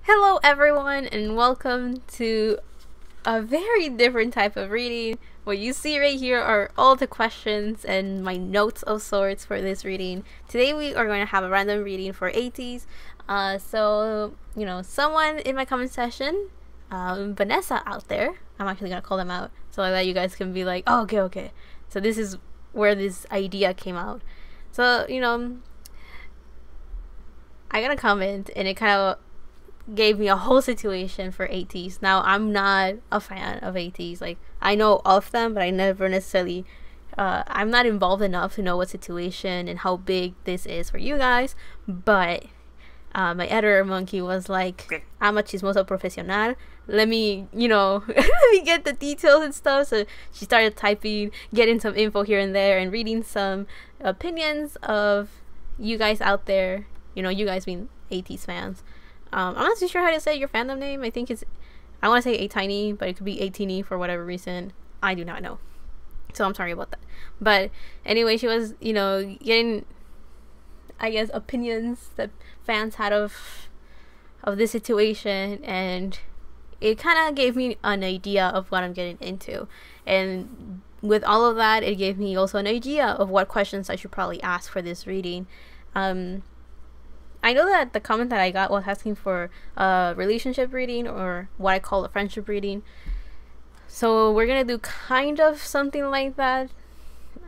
Hello everyone and welcome to a very different type of reading. What you see right here are all the questions and my notes of sorts for this reading. Today we are going to have a random reading for ATEEZ. Someone in my comment section, Vanessa out there, I'm actually going to call them out so that you guys can be like, oh, okay. So this is where this idea came out. So, I got a comment and it kind of gave me a whole situation for ATEEZ. Now, I'm not a fan of ATEEZ. Like, I know of them, but I never necessarily I'm not involved enough to know what situation and how big this is for you guys. But my editor monkey was like, I'm a chismoso profesional, let me let me get the details and stuff. So she started typing, getting some info here and there, and reading some opinions of you guys out there. You guys being ATEEZ fans. I'm not too sure how to say your fandom name. I think I want to say A-Tiny, but it could be A-Teeny for whatever reason. I do not know. So I'm sorry about that. But anyway, she was, getting, I guess, opinions that fans had of this situation. And it kind of gave me an idea of what I'm getting into. And with all of that, it gave me also an idea of what questions I should probably ask for this reading. I know that the comment that I got was asking for a relationship reading, or what I call a friendship reading. So we're going to do kind of something like that,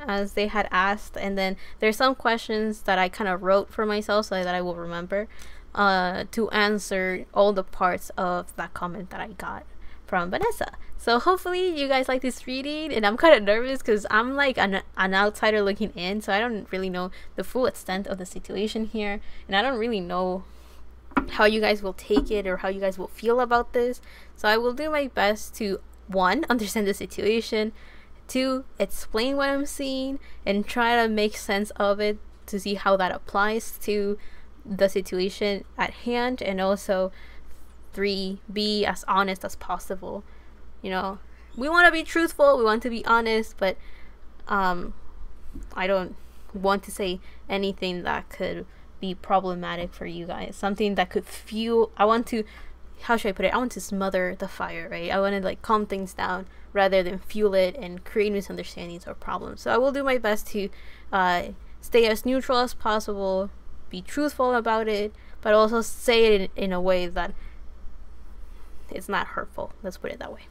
as they had asked. And then there's some questions that I kind of wrote for myself so that I will remember to answer all the parts of that comment that I got from Vanessa. So hopefully you guys like this reading, and I'm kind of nervous because I'm like an outsider looking in, so I don't really know the full extent of the situation here, and I don't really know how you guys will take it or how you guys will feel about this. So I will do my best to, 1, understand the situation, 2, explain what I'm seeing and try to make sense of it to see how that applies to the situation at hand, and also 3, be as honest as possible. We want to be truthful, we want to be honest, but I don't want to say anything that could be problematic for you guys, something that could fuel, how should I put it, I want to smother the fire, right? I want to like calm things down rather than fuel it and create misunderstandings or problems. So I will do my best to stay as neutral as possible, be truthful about it, but also say it in a way that it's not hurtful. Let's put it that way.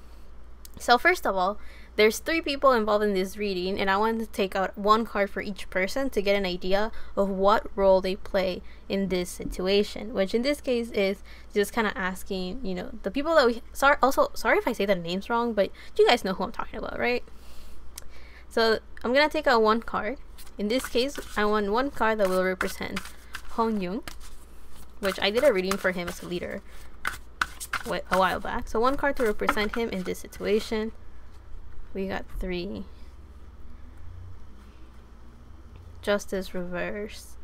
So first of all, there's 3 people involved in this reading, and I wanted to take out 1 card for each person to get an idea of what role they play in this situation, which in this case is just kind of asking, the people that sorry if I say the names wrong, but you guys know who I'm talking about, right? So I'm gonna take out 1 card. In this case, I want 1 card that will represent Hongjoong, which I did a reading for him as a leader a while back. So 1 card to represent him in this situation. We got 3. Justice reverse,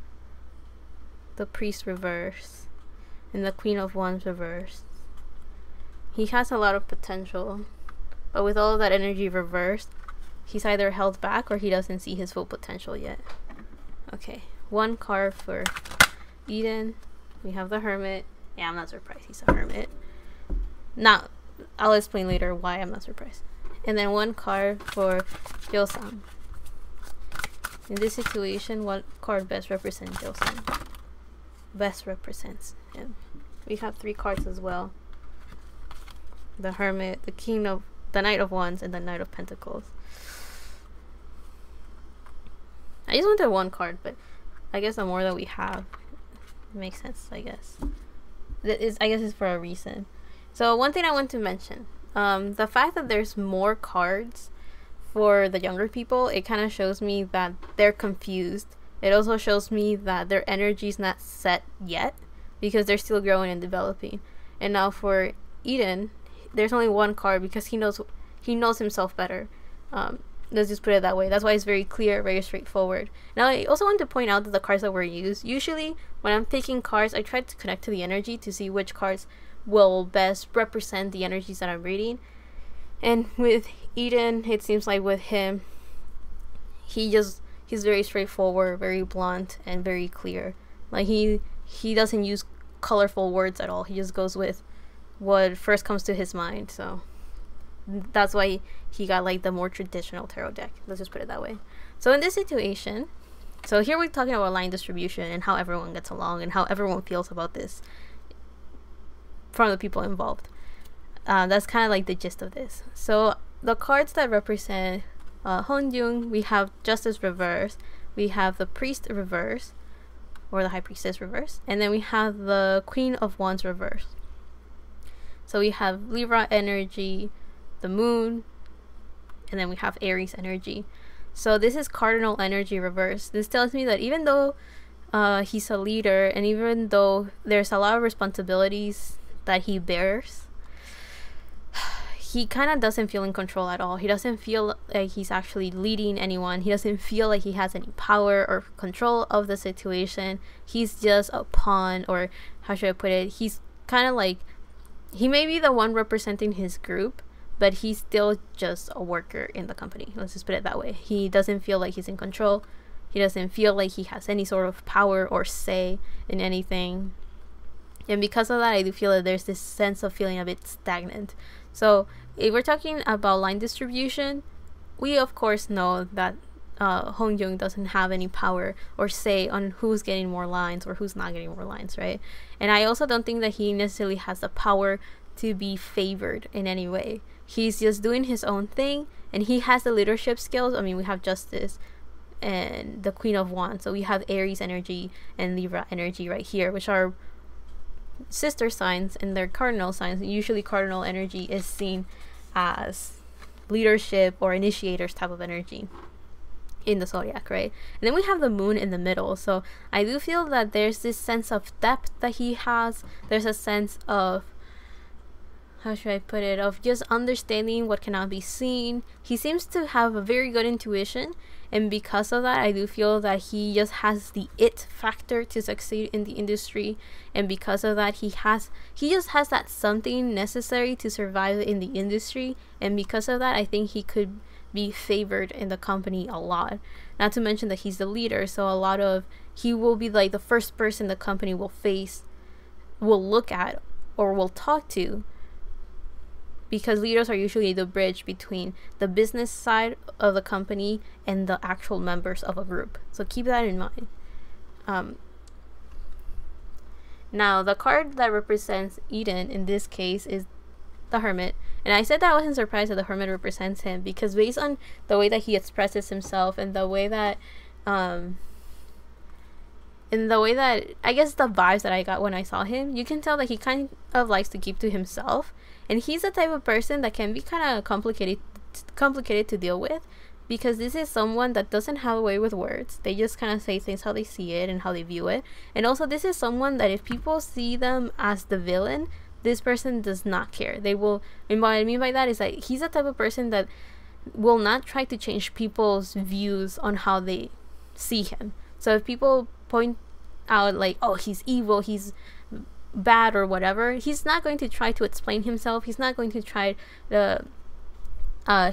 the Priest reverse, and the Queen of Wands reverse. He has a lot of potential, but with all of that energy reversed, he's either held back or he doesn't see his full potential yet. Okay, 1 card for Eden. We have the Hermit. Yeah, I'm not surprised he's a Hermit. Now, I'll explain later why I'm not surprised. And then 1 card for Yeosang. In this situation, what card best represents Yeosang? Best represents him. We have 3 cards as well. The Hermit, the Knight of Wands, and the Knight of Pentacles. I just wanted 1 card, but I guess the more that we have, it makes sense, I guess. I guess it's for a reason. So 1 thing I want to mention, the fact that there's more cards for the younger people, it kind of shows me that they're confused. It also shows me that their energy is not set yet because they're still growing and developing. And now for Eden, there's only 1 card because he knows himself better. Let's just put it that way. That's why it's very clear, very straightforward. Now, I also want to point out that the cards that were used, usually when I'm picking cards, I try to connect to the energy to see which cards will best represent the energies that I'm reading. And with Eden, it seems like with him, he's very straightforward, very blunt, and very clear. Like he doesn't use colorful words at all. He just goes with what first comes to his mind. So that's why he got like the more traditional tarot deck. Let's just put it that way. So in this situation, so here we're talking about line distribution and how everyone gets along and how everyone feels about this from the people involved. That's kind of like the gist of this. So the cards that represent Hongjoong, we have Justice reverse, we have the Priest reverse, or the High Priestess reverse, and then we have the Queen of Wands reverse. So we have Libra energy, the Moon, and then we have Aries energy. So this is cardinal energy reverse. This tells me that even though he's a leader, and even though there's a lot of responsibilities that he bears, he kind of doesn't feel in control at all. He doesn't feel like he's actually leading anyone. He doesn't feel like he has any power or control of the situation. He's just a pawn, or how should I put it? He's kind of like, he may be the one representing his group, but he's still just a worker in the company. Let's just put it that way. He doesn't feel like he's in control. He doesn't feel like he has any sort of power or say in anything. And because of that, I do feel that there's this sense of feeling a bit stagnant. So if we're talking about line distribution, we of course know that Hongjoong doesn't have any power or say on who's getting more lines or who's not getting more lines, right? And I also don't think that he necessarily has the power to be favored in any way. He's just doing his own thing, and he has the leadership skills. I mean, we have Justice and the Queen of Wands, so we have Aries energy and Libra energy right here, which are sister signs and they're cardinal signs. Usually cardinal energy is seen as leadership or initiators type of energy in the zodiac, right? And then we have the Moon in the middle. So I do feel that there's this sense of depth that he has. There's a sense of, how should I put it, of just understanding what cannot be seen. He seems to have a very good intuition, and because of that, I do feel that he just has the it factor to succeed in the industry. And because of that, he just has that something necessary to survive in the industry. And because of that, I think he could be favored in the company a lot. Not to mention that he's the leader, so he will be like the first person the company will look at or will talk to, because leaders are usually the bridge between the business side of the company and the actual members of a group. So keep that in mind. Now, the card that represents Eden in this case is the Hermit. And I said that I wasn't surprised that the Hermit represents him, because based on the way that he expresses himself and the way that I guess the vibes that I got when I saw him, you can tell that he kind of likes to keep to himself. And he's the type of person that can be kind of complicated to deal with, because this is someone that doesn't have a way with words. They just kind of say things how they see it and how they view it. And also, this is someone that if people see them as the villain, this person does not care. They will, and what I mean by that is that he's the type of person that will not try to change people's views on how they see him. So if people point out like, oh, he's evil, he's bad or whatever, he's not going to try to explain himself. He's not going to try to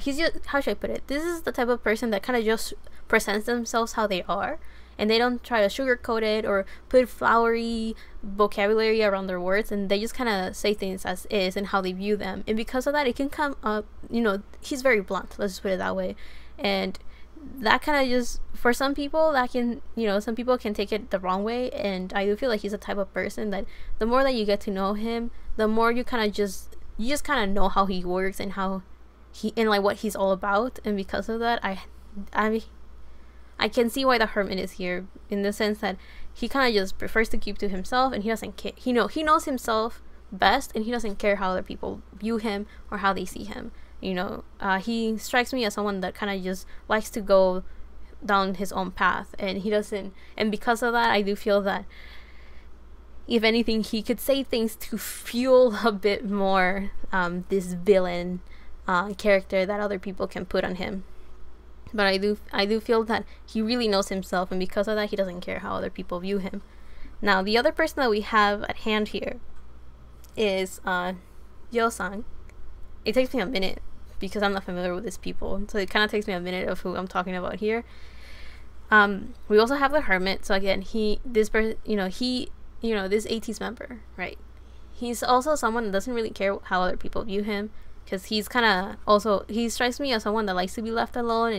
he's just, how should I put it, this is the type of person that kind of just presents themselves how they are, and they don't try to sugarcoat it or put flowery vocabulary around their words, and they just kind of say things as is and how they view them. And because of that, it can come up, he's very blunt, let's just put it that way. And that kind of just, for some people, that can, some people can take it the wrong way. And I do feel like he's the type of person that the more that you get to know him, the more you just kind of know how he works and how and like what he's all about. And because of that, I can see why the Hermit is here, in the sense that he kind of just prefers to keep to himself, and he doesn't care. He knows himself best, and he doesn't care how other people view him or how they see him. He strikes me as someone that kind of just likes to go down his own path, and he doesn't. And because of that, I do feel that if anything, he could say things to fuel a bit more this villain character that other people can put on him. But I do feel that he really knows himself, and because of that, he doesn't care how other people view him. Now, the other person that we have at hand here is Yeosang. It takes me a minute because I'm not familiar with these people, so it kind of takes me a minute of who I'm talking about here. We also have the Hermit. So again, he you know, this ATEEZ member, right? He's also someone that doesn't really care how other people view him, because he's kind of also, he strikes me as someone that likes to be left alone,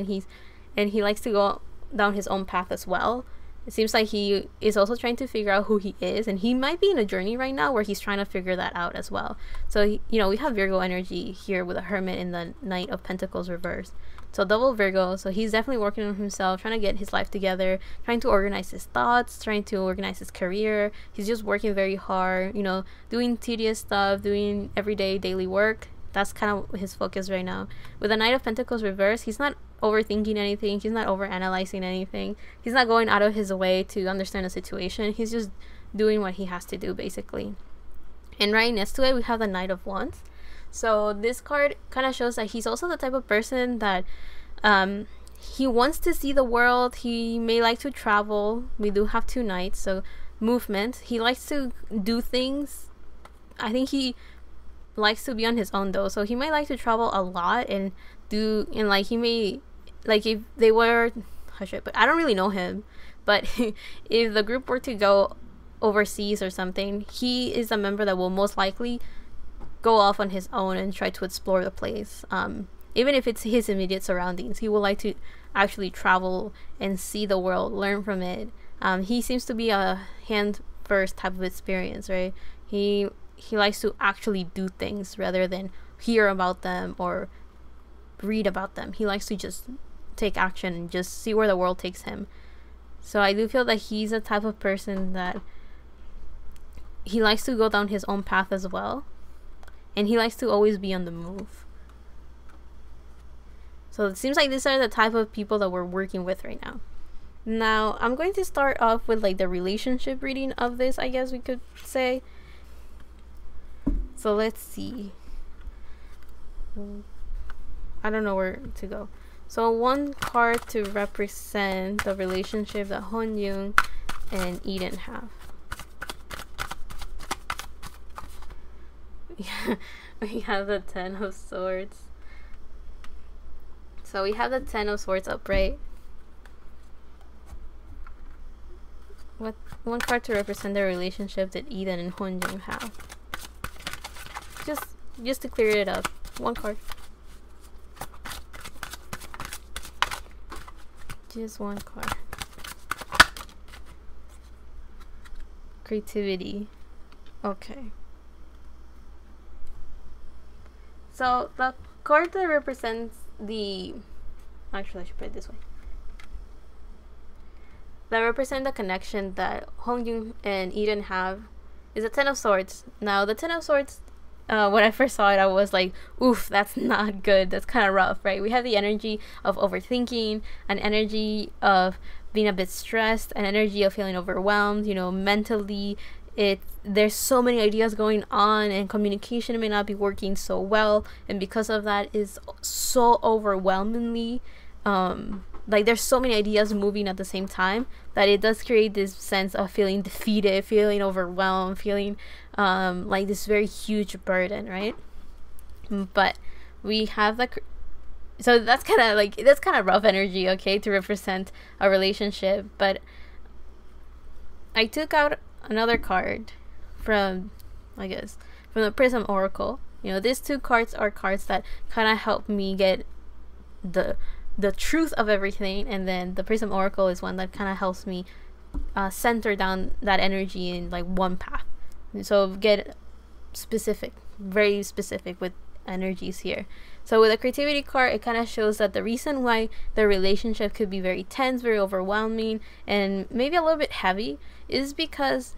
and he likes to go down his own path as well. It seems like he is also trying to figure out who he is, and he might be in a journey right now where he's trying to figure that out as well. So, you know, we have Virgo energy here with a Hermit in the Knight of Pentacles reversed. So double Virgo, so he's definitely working on himself, trying to get his life together, trying to organize his thoughts, trying to organize his career. He's just working very hard, you know, doing tedious stuff, doing everyday daily work. That's kind of his focus right now. With the Knight of Pentacles reversed, he's not overthinking anything, he's not overanalyzing anything, he's not going out of his way to understand the situation. He's just doing what he has to do, basically. And right next to it, we have the Knight of Wands. So this card kind of shows that he's also the type of person that he wants to see the world. He may like to travel. We do have 2 knights, so movement. He likes to do things. I think he likes to be on his own though, so he might like to travel a lot and like he may, like if they were, but I don't really know him, but if the group were to go overseas or something, he is a member that will most likely go off on his own and try to explore the place. Even if it's his immediate surroundings, he would like to actually travel and see the world, learn from it. He seems to be a hand first type of experience, right? He likes to actually do things rather than hear about them or read about them. He likes to just take action and just see where the world takes him. So I do feel that he's a type of person that he likes to go down his own path as well, and he likes to always be on the move. So it seems like these are the type of people that we're working with right now. Now I'm going to start off with like the relationship reading of this, I guess we could say. So let's see. I don't know where to go. So one card to represent the relationship that Hongjoong and Eden have. We have the 10 of Swords. So we have the 10 of Swords upright. What one card to represent the relationship that Eden and Hongjoong have? Just to clear it up. One card. Just one card. Creativity. Okay. So the card that represents the, actually I should put it this way, that represent the connection that Hongjoong and Eden have is the 10 of Swords. Now the 10 of Swords, when I first saw it, I was like, oof, that's not good. That's kind of rough, right? We have the energy of overthinking, an energy of being a bit stressed, an energy of feeling overwhelmed, you know, mentally. There's so many ideas going on, and communication may not be working so well, and because of that is so overwhelmingly like there's so many ideas moving at the same time that it does create this sense of feeling defeated, feeling overwhelmed, feeling like this very huge burden, right? But we have the, so that's kind of rough energy, okay, to represent a relationship. But I took out another card from, I guess, from the Prism Oracle. You know, these 2 cards are cards that kind of help me get the truth of everything, and then the Prism Oracle is one that kind of helps me center down that energy in like one path. And so get specific, very specific with energies here. So with the Creativity card, it kind of shows that the reason why the relationship could be very tense, very overwhelming, and maybe a little bit heavy is because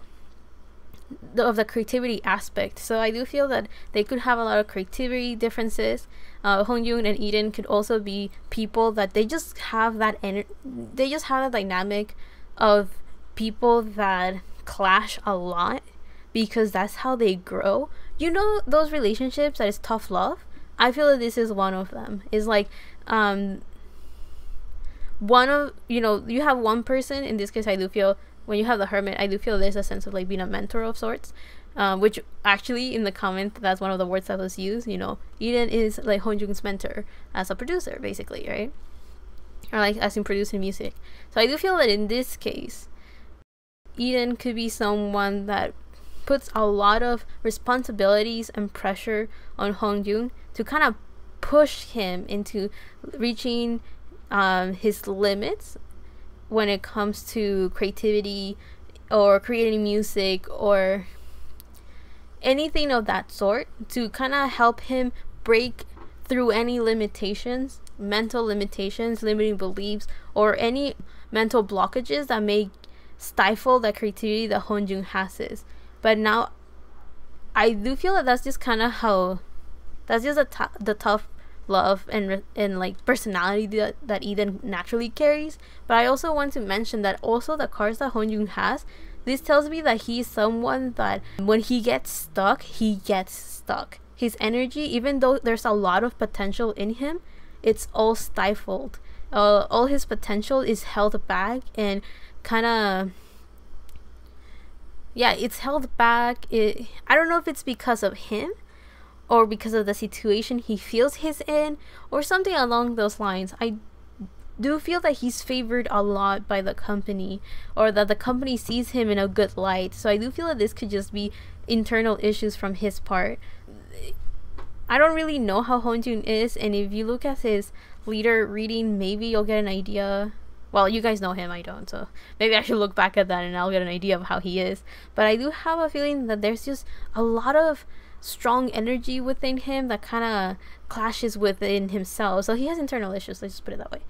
of the creativity aspect. So I do feel that they could have a lot of creativity differences. Hongjoong and Eden could also be people that they just have that they just have a dynamic of people that clash a lot because that's how they grow. You know, those relationships that is tough love? I feel that this is one of them. It's like one of, you know, you have one person, in this case I do feel when you have the Hermit, I do feel there's a sense of like being a mentor of sorts, which actually in the comment, that's one of the words that was used. You know, Eden is like Hongjoong's mentor as a producer, basically, right? Or like as in producing music. So I do feel that in this case, Eden could be someone that puts a lot of responsibilities and pressure on Hongjoong to kind of push him into reaching his limits when it comes to creativity or creating music or anything of that sort, to kind of help him break through any limitations, mental limitations, limiting beliefs, or any mental blockages that may stifle the creativity that Hongjoong has. But now I do feel that that's just kind of how, that's just the tough love and like personality that Eden naturally carries. But I also want to mention that also the cards that Hongjoong has, this tells me that he's someone that when he gets stuck, he gets stuck. His energy, even though there's a lot of potential in him, it's all stifled. All his potential is held back and kind of, yeah, it's held back. I don't know if it's because of him or because of the situation he feels he's in or something along those lines. I do feel that he's favored a lot by the company, or that the company sees him in a good light. So I do feel that this could just be internal issues from his part. I don't really know how Hongjoong is, and if you look at his leader reading, maybe you'll get an idea. Well, you guys know him, I don't, so maybe I should look back at that and I'll get an idea of how he is. But I do have a feeling that there's just a lot of strong energy within him that kind of clashes within himself. So he has internal issues, let's just put it that way.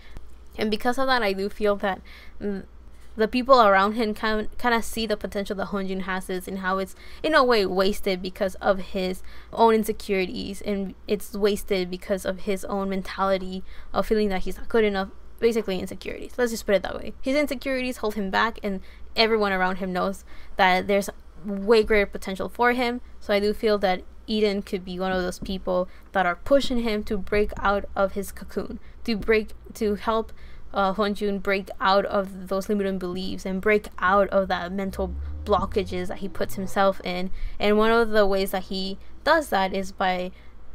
And because of that, I do feel that the people around him kind of see the potential that Hongjoong has and how it's in a way wasted because of his own insecurities, and it's wasted because of his own mentality of feeling that he's not good enough. Basically insecurities, let's just put it that way. His insecurities hold him back, and everyone around him knows that there's way greater potential for him. So I do feel that Eden could be one of those people that are pushing him to break out of his cocoon, to help Hongjoong break out of those limiting beliefs and break out of that mental blockages that he puts himself in. And one of the ways that he does that is by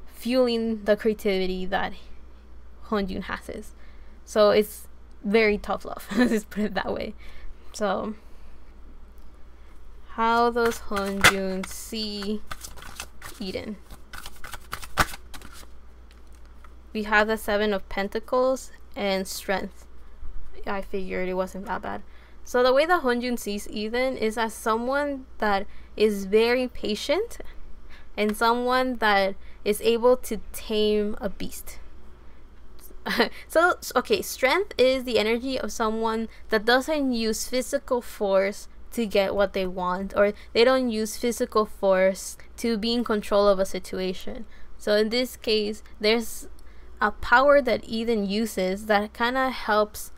fueling the creativity that Hongjoong has. So it's very tough love, let's put it that way. So how does Hongjoong see Eden? We have the 7 of Pentacles and Strength. I figured it wasn't that bad. So the way that Hongjoong sees Eden is as someone that is very patient and someone that is able to tame a beast. So okay, strength is the energy of someone that doesn't use physical force to get what they want, or they don't use physical force to be in control of a situation. So in this case, there's a power that Eden uses that kind of helps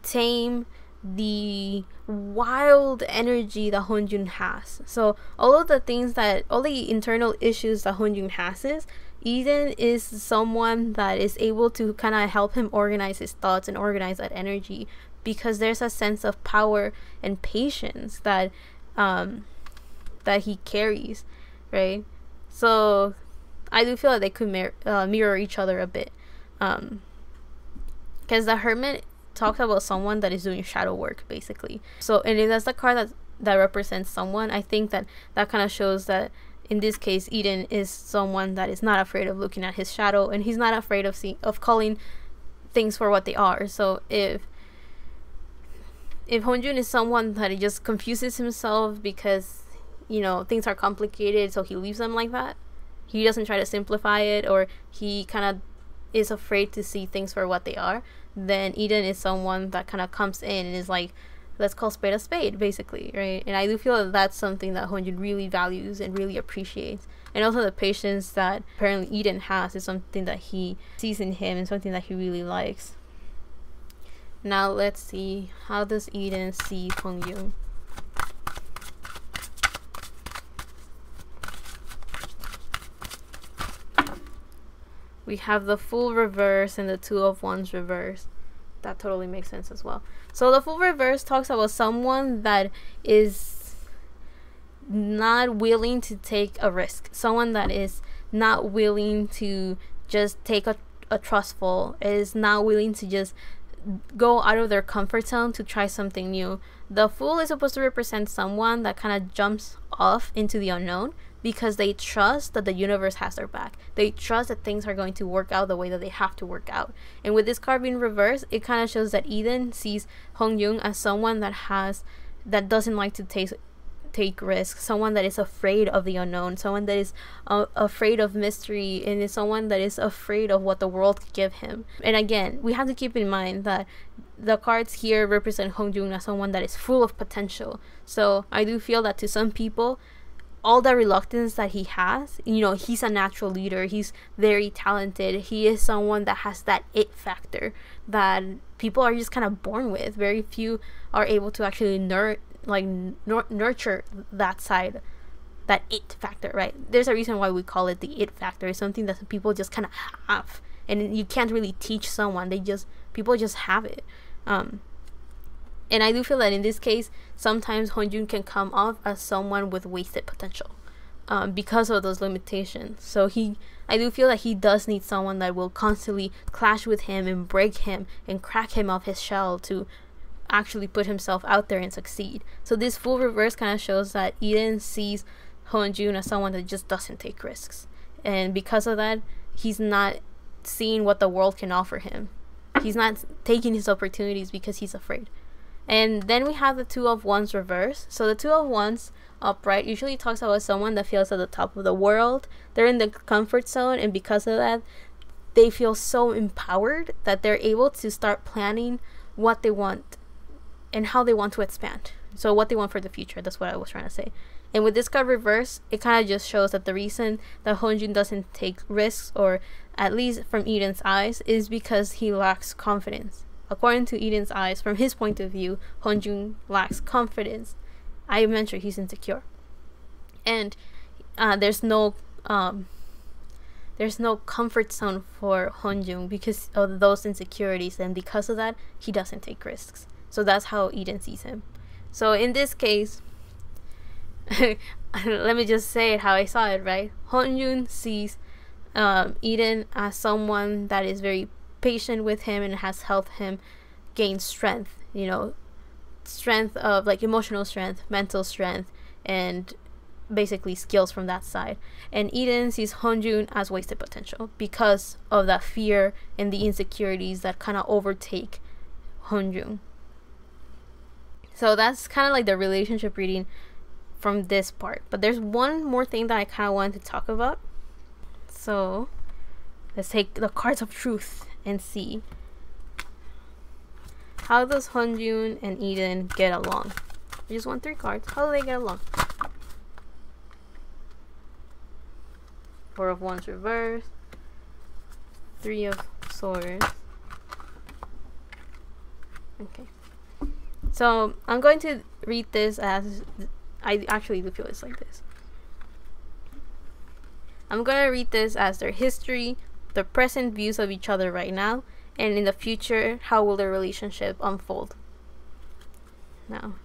tame the wild energy that Hongjoong has. So all of the things that, all the internal issues that Hongjoong has, Eden is someone that is able to kind of help him organize his thoughts and organize that energy, because there's a sense of power and patience that that he carries, right? So I do feel that they could mirror each other a bit, because the Hermit talks about someone that is doing shadow work, basically. So, and if that's the card that represents someone, I think that kind of shows that in this case Eden is someone that is not afraid of looking at his shadow, and he's not afraid of calling things for what they are. So if Hongjoong is someone that he just confuses himself because, you know, things are complicated, so he leaves them like that, he doesn't try to simplify it, or he kind of is afraid to see things for what they are, then Eden is someone that kind of comes in and is like, let's call spade a spade, basically, right? And I do feel that that's something that Hongjoong really values and really appreciates. And also the patience that apparently Eden has is something that he sees in him and something that he really likes. Now let's see, how does Eden see Hongjoong? We have the Fool reverse and the Two of Wands reverse. That totally makes sense as well. So the Fool reverse talks about someone that is not willing to take a risk. Someone that is not willing to just take a trustful, is not willing to just go out of their comfort zone to try something new. The Fool is supposed to represent someone that kind of jumps off into the unknown because they trust that the universe has their back. They trust that things are going to work out the way that they have to work out. And with this card being reversed, it kind of shows that Eden sees Hongjoong as someone that doesn't like to take risks, someone that is afraid of the unknown, someone that is afraid of mystery, and is someone that is afraid of what the world could give him. And again, we have to keep in mind that the cards here represent Hongjoong as someone that is full of potential. So I do feel that to some people, all the reluctance that he has, he's a natural leader, he's very talented, he is someone that has that it factor that people are just kind of born with. Very few are able to actually nurture that side, that it factor, right? There's a reason why we call it the it factor. It's something that people just kind of have, and you can't really teach someone. People just have it. And I do feel that in this case, sometimes Hongjoong can come off as someone with wasted potential, because of those limitations. So I do feel that he does need someone that will constantly clash with him and break him and crack him off his shell to actually put himself out there and succeed. So this Fool reverse kind of shows that Eden sees Hongjoong as someone that just doesn't take risks, and because of that, he's not seeing what the world can offer him. He's not taking his opportunities because he's afraid. And then we have the Two of Wands reverse. So the Two of Wands upright usually talks about someone that feels at the top of the world. They're in the comfort zone, and because of that, they feel so empowered that they're able to start planning what they want and how they want to expand. So what they want for the future, that's what I was trying to say. And with this card reverse, it kind of just shows that the reason that Hongjoong doesn't take risks, or at least from Eden's eyes, is because he lacks confidence. According to Eden's eyes, from his point of view, Hongjoong lacks confidence. I mentioned he's insecure, and there's no comfort zone for Hongjoong because of those insecurities, and because of that, he doesn't take risks. So that's how Eden sees him. So in this case, let me just say it how I saw it, right? Hongjoong sees Eden as someone that is very patient with him and has helped him gain strength, strength of emotional strength, mental strength, and basically skills from that side. And Eden sees Hongjoong as wasted potential because of that fear and the insecurities that kind of overtake Hongjoong. So that's kind of like the relationship reading from this part. But there's one more thing that I kind of wanted to talk about. So let's take the cards of truth and see, how does Hongjoong and Eden get along? I just want 3 cards. How do they get along? Four of Wands reversed, 3 of Swords. Okay. So I'm going to read this as, I actually do feel it's like this. I'm going to read this as their history, the present views of each other right now, and in the future, how will their relationship unfold. Now,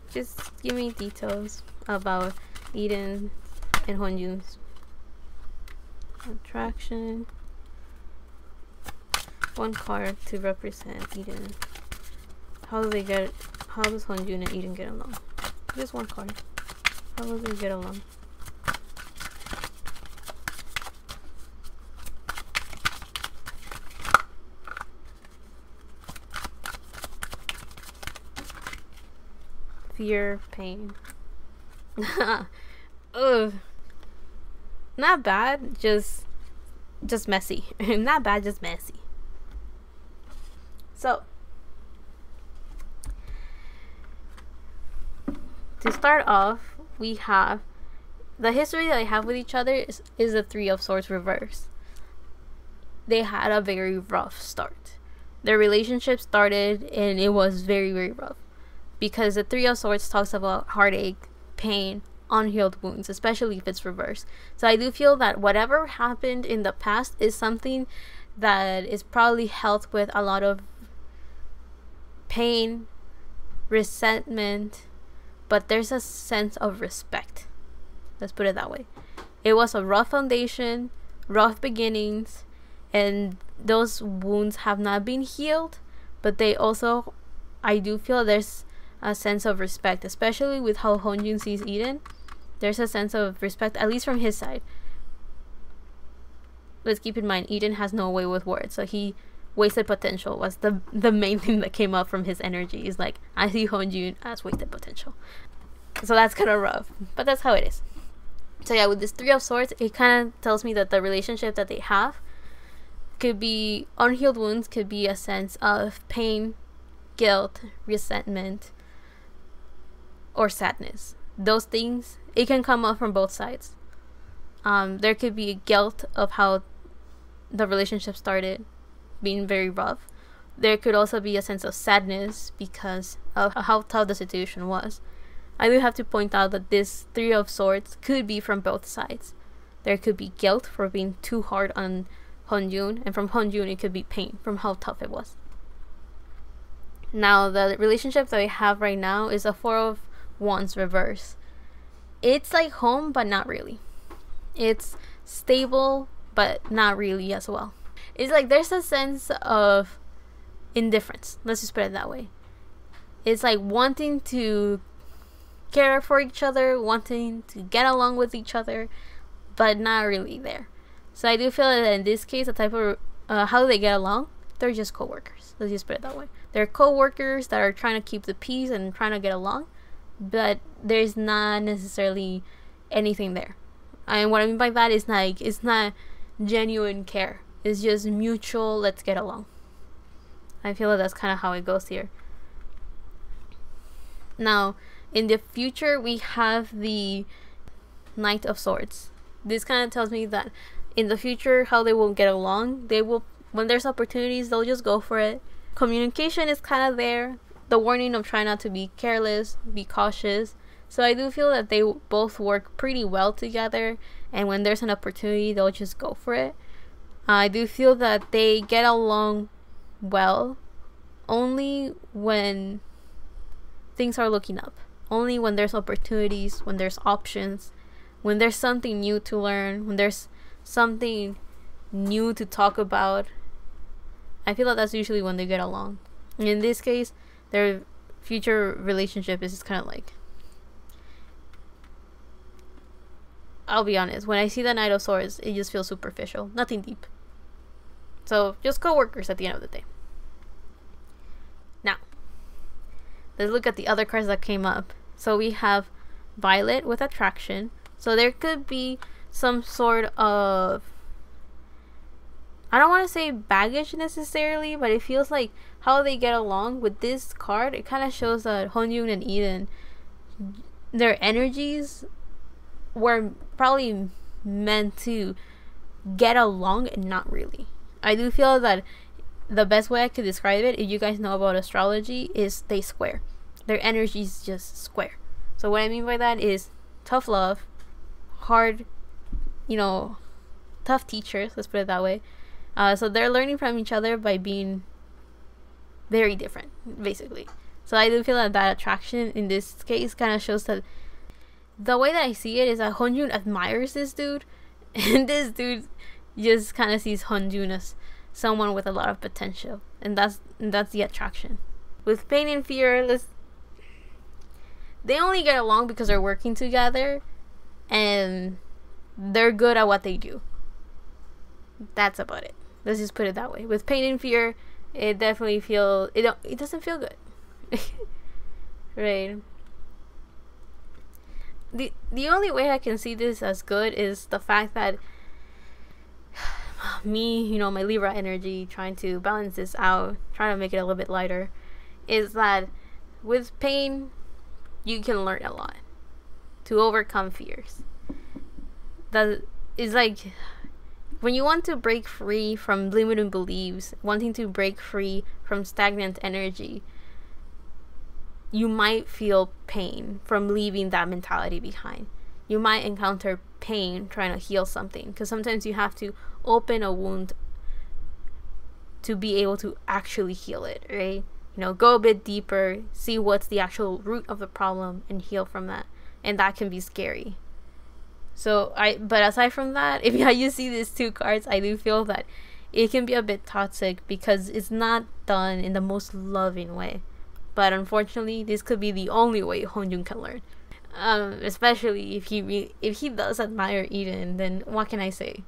just give me details about Eden and Hongjoong's attraction. 1 card to represent Eden. How does Hongjoong and Eden get along? Just 1 card. How do they get along? Fear, pain. Ugh. Not bad, just messy. Not bad, just messy. So, to start off, we have the history that they have with each other is the 3 of Swords reversed. They had a very rough start. Their relationship started and it was very, very rough. Because the 3 of Swords talks about heartache, pain, unhealed wounds, especially if it's reversed. So I do feel that whatever happened in the past is something that is probably held with a lot of pain, resentment, but there's a sense of respect. Let's put it that way. It was a rough foundation, rough beginnings, and those wounds have not been healed, but they also, I do feel there's a sense of respect, especially with how Hongjoong sees Eden. There's a sense of respect, at least from his side. Let's keep in mind, Eden has no way with words, so he wasted potential was the main thing that came up from his energy. Is like, I see Hongjoong as wasted potential. So that's kind of rough, but that's how it is. So yeah, with this Three of Swords, it kind of tells me that the relationship that they have could be unhealed wounds, could be a sense of pain, guilt, resentment, or sadness. Those things, it can come up from both sides. There could be guilt of how the relationship started being very rough. There could also be a sense of sadness because of how tough the situation was. I do have to point out that this Three of Swords could be from both sides. There could be guilt for being too hard on Hongjoong, and from Hongjoong it could be pain from how tough it was. Now, the relationship that we have right now is a Four of Wands reverse. It's like home, but not really. It's stable, but not really as well. It's like there's a sense of indifference. Let's just put it that way. It's like wanting to care for each other, wanting to get along with each other, but not really there. So I do feel that in this case, the type of how they get along, they're just co-workers. Let's just put it that way. They're co-workers that are trying to keep the peace and trying to get along, but there's not necessarily anything there. And what I mean by that is like, it's not genuine care. It's just mutual, let's get along. I feel like that's kind of how it goes here. Now, in the future, we have the Knight of Swords. This kind of tells me that in the future, how they will get along. They will, when there's opportunities, they'll just go for it. Communication is kind of there. The warning of try not to be careless, be cautious. So I do feel that they both work pretty well together. And when there's an opportunity, they'll just go for it. I do feel that they get along well only when things are looking up. Only when there's opportunities, when there's options, when there's something new to learn, when there's something new to talk about. I feel like that's usually when they get along. And in this case, their future relationship is just kind of like, I'll be honest, when I see the Knight of Swords, it just feels superficial, nothing deep. So just co-workers at the end of the day. Now, let's look at the other cards that came up. So we have Violet with attraction. So there could be some sort of, I don't want to say baggage necessarily, but it feels like how they get along with this card. It kind of shows that Hongjoong and Eden, their energies were probably meant to get along and not really. I do feel that the best way I could describe it, if you guys know about astrology, is they square. Their energies just square. So what I mean by that is tough love, hard, tough teachers, let's put it that way. So they're learning from each other by being very different, basically. So I do feel that that attraction in this case kind of shows that the way that I see it is that Hongjoong admires this dude, and this dude just kind of sees Hongjoong as someone with a lot of potential, and that's the attraction. With pain and fear, they only get along because they're working together, and they're good at what they do. That's about it. Let's just put it that way. With pain and fear, it definitely it doesn't feel good. Right. The only way I can see this as good is the fact that me, my Libra energy, trying to balance this out, trying to make it a little bit lighter, is that with pain, you can learn a lot to overcome fears. That is like when you want to break free from limiting beliefs, wanting to break free from stagnant energy, you might feel pain from leaving that mentality behind. You might encounter pain trying to heal something, because sometimes you have to open a wound to be able to actually heal it, right? Go a bit deeper, see what's the actual root of the problem, and heal from that. And that can be scary. But aside from that, if you see these two cards, I do feel that it can be a bit toxic because it's not done in the most loving way. But unfortunately, this could be the only way Hongjoong can learn. Especially if he does admire Eden, then what can I say?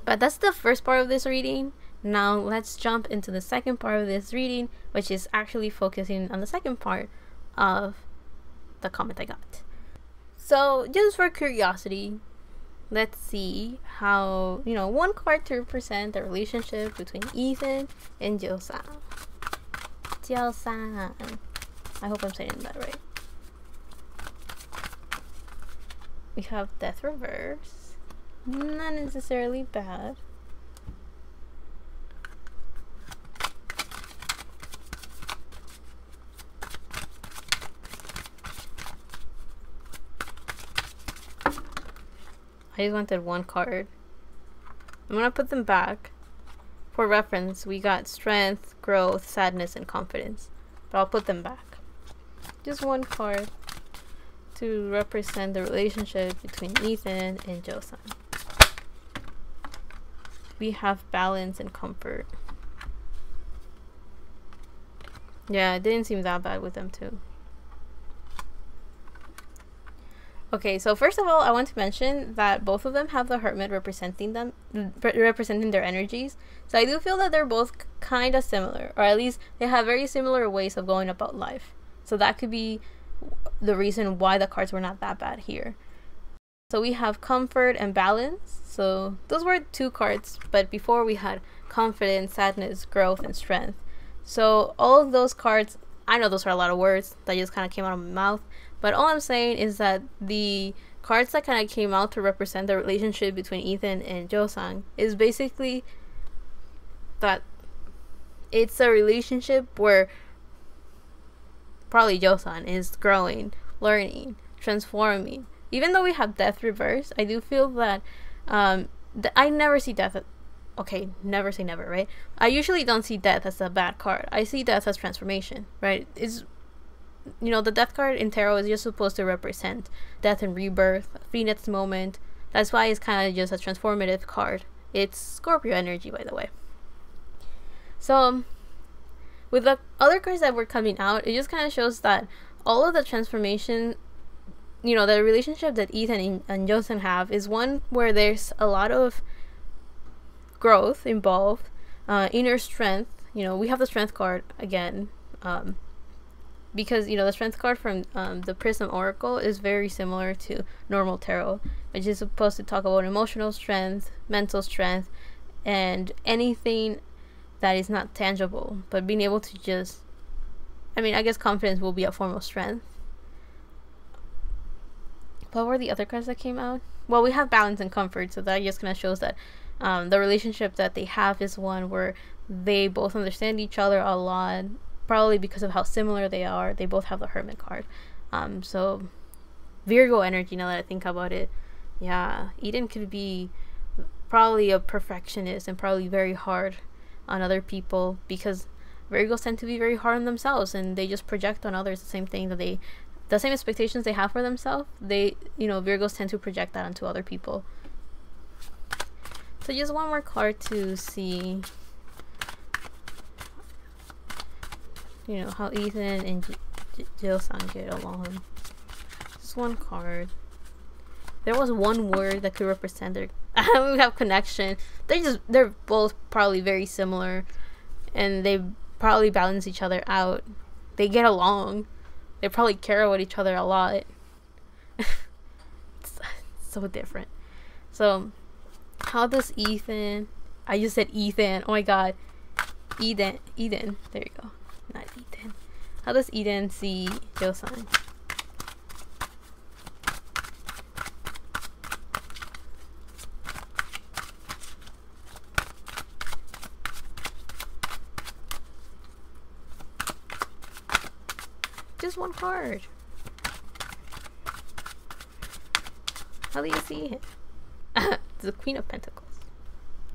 But that's the first part of this reading. Now let's jump into the second part of this reading, which is actually focusing on the second part of the comment I got. So just for curiosity, let's see how, one card to represent the relationship between Eden and Yeosang. Yeosang. I hope I'm saying that right. We have Death Reverse. Not necessarily bad. I just wanted one card. I'm gonna put them back. For reference, we got Strength, Growth, Sadness, and Confidence. But I'll put them back. Just one card to represent the relationship between Eden and Yeosang. We have Balance and Comfort. Yeah, it didn't seem that bad with them too. Okay, so first of all, I want to mention that both of them have the Hermit representing their energies. So I do feel that they're both kind of similar, or at least they have very similar ways of going about life. So that could be the reason why the cards were not that bad here. So we have Comfort and Balance. So those were two cards, but before we had Confidence, Sadness, Growth, and Strength. So all of those cards, I know those are a lot of words that just kind of came out of my mouth. But all I'm saying is that the cards that kind of came out to represent the relationship between Eden and Yeosang is basically that it's a relationship where probably Yeosang is growing, learning, transforming. Even though we have Death Reverse, I do feel that I never see death. Okay, never say never, right? I usually don't see death as a bad card. I see death as transformation, right? It's the death card in tarot is just supposed to represent death and rebirth, Phoenix moment. That's why it's kind of just a transformative card. It's Scorpio energy, by the way. So with the other cards that were coming out, it just kind of shows that all of the transformation, the relationship that Eden and Yeosang have is one where there's a lot of growth involved, inner strength. We have the Strength card again, because the Strength card from the Prism Oracle is very similar to normal tarot, which is supposed to talk about emotional strength, mental strength, and anything that is not tangible, but being able to just, I guess confidence will be a form of strength. What were the other cards that came out? Well, we have Balance and Comfort, so that just kind of shows that the relationship that they have is one where they both understand each other a lot, probably because of how similar they are. They both have the Hermit card. So Virgo energy, now that I think about it. Yeah, Eden could be probably a perfectionist and probably very hard on other people, because Virgos tend to be very hard on themselves and they just project on others the same thing that the same expectations they have for themselves. Virgos tend to project that onto other people. So just one more card to see how Eden and Yeosang get along. Just one card. There was one word that could represent their we have connection. They're both probably very similar, and they probably balance each other out. They get along. They probably care about each other a lot. It's so different. So how does Eden, I just said Eden, oh my god, Eden, there you go, not Eden. How does Eden see Yeosang? Just one card. How do you see it? The Queen of Pentacles.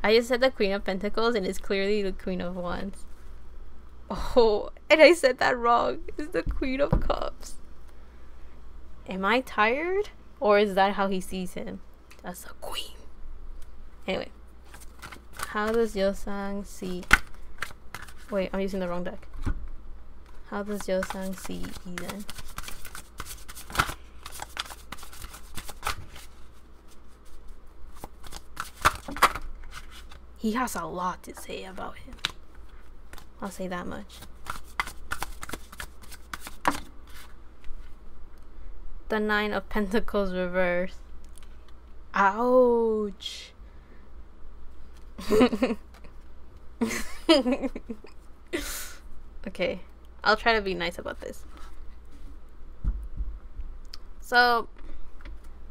I just said the Queen of Pentacles and it's clearly the Queen of Wands. Oh, and I said that wrong. It's the Queen of Cups. Am I tired? Or is that how he sees him? As a queen. Anyway. How does Yeosang see... Wait, I'm using the wrong deck. How does Yeosang see Eden? He has a lot to say about him. I'll say that much. The Nine of Pentacles reversed. Ouch. Okay, I'll try to be nice about this. So,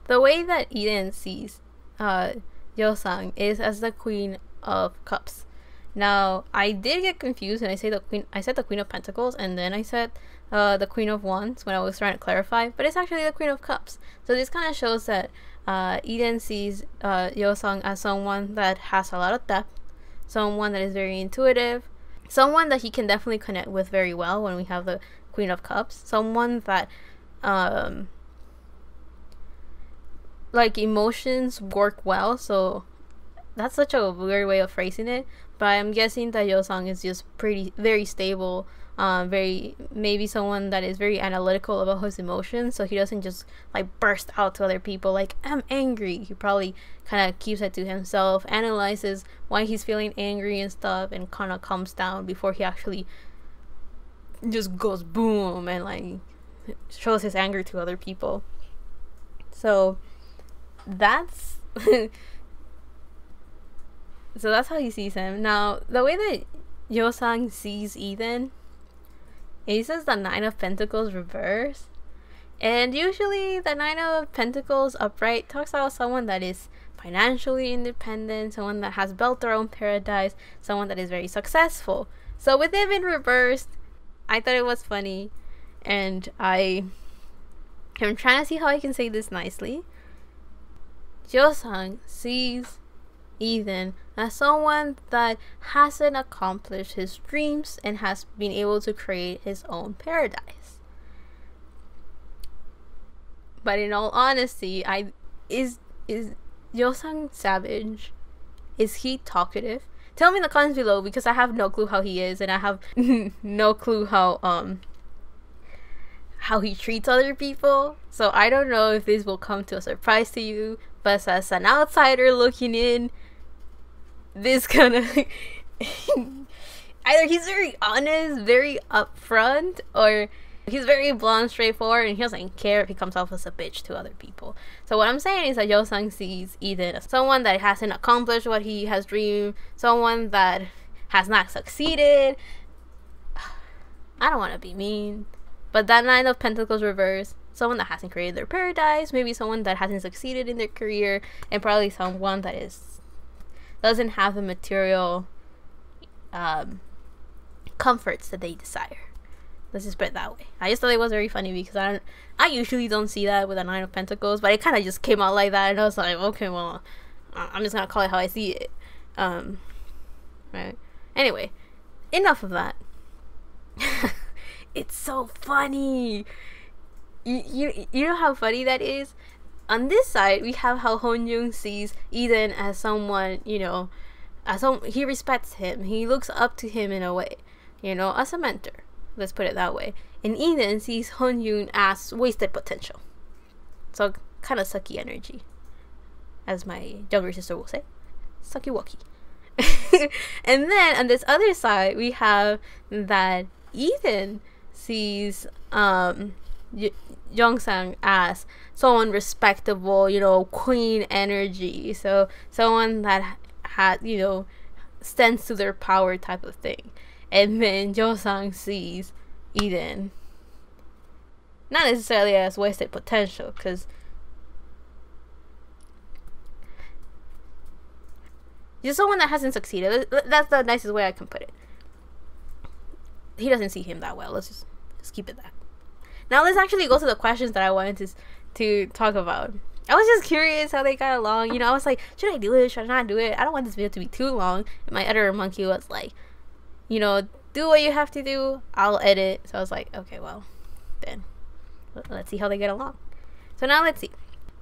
the way that Eden sees Yeosang is as the Queen of Cups. Now, I did get confused and I said the Queen of Pentacles, and then I said the Queen of Wands when I was trying to clarify, but it's actually the Queen of Cups. So this kind of shows that Eden sees Yeosang as someone that has a lot of depth, someone that is very intuitive, someone that he can definitely connect with very well when we have the Queen of Cups, someone that like emotions work well. So that's such a weird way of phrasing it, but I'm guessing that Yeosang is just very stable, maybe someone that is very analytical about his emotions, so he doesn't just like burst out to other people like, I'm angry. He probably kind of keeps it to himself, analyzes why he's feeling angry and stuff, and kind of calms down before he actually just goes boom and like shows his anger to other people. So that's so that's how he sees him. Now, the way that Yeosang sees Eden, he says the Nine of Pentacles reverse. And usually the Nine of Pentacles upright talks about someone that is financially independent, someone that has built their own paradise, someone that is very successful. So with him in reversed, I thought it was funny, and I'm trying to see how I can say this nicely. Yeosang sees Eden as someone that hasn't accomplished his dreams and has been able to create his own paradise. But in all honesty, is Yeosang savage? Is he talkative? Tell me in the comments below, because I have no clue how he is, and I have no clue how he treats other people. So I don't know if this will come to a surprise to you, but as an outsider looking in, this kind of either he's very honest, very upfront, or he's very blunt, straightforward, and he doesn't care if he comes off as a bitch to other people. So what I'm saying is that Yeosang sees Eden as someone that hasn't accomplished what he has dreamed, someone that has not succeeded. I don't want to be mean, but that Nine of Pentacles reverse, someone that hasn't created their paradise, maybe someone that hasn't succeeded in their career, and probably someone that doesn't have the material comforts that they desire. Let's just put it that way. I just thought it was very funny because I usually don't see that with a Nine of Pentacles, but it kind of just came out like that, and I was like, okay, well, I'm just gonna call it how I see it. Right. Anyway, enough of that. It's so funny. You know how funny that is? On this side, we have how Hongjoong sees Eden as someone, he respects him. He looks up to him in a way, as a mentor. Let's put it that way. And Eden sees Hongjoong as wasted potential. So, kind of sucky energy, as my younger sister will say. Sucky wucky. And then, on this other side, we have that Eden sees Yeosang as someone respectable, queen energy. So someone that had, stands to their power type of thing. And then Yeosang sees Eden not necessarily as wasted potential, because just someone that hasn't succeeded. That's the nicest way I can put it. He doesn't see him that well. Let's just keep it that. Now let's actually go to the questions that I wanted to talk about. I was just curious how they got along. I was like, should I do it? Should I not do it? I don't want this video to be too long. And my editor monkey was like, do what you have to do. I'll edit. So I was like, okay, well, then let's see how they get along. So now let's see.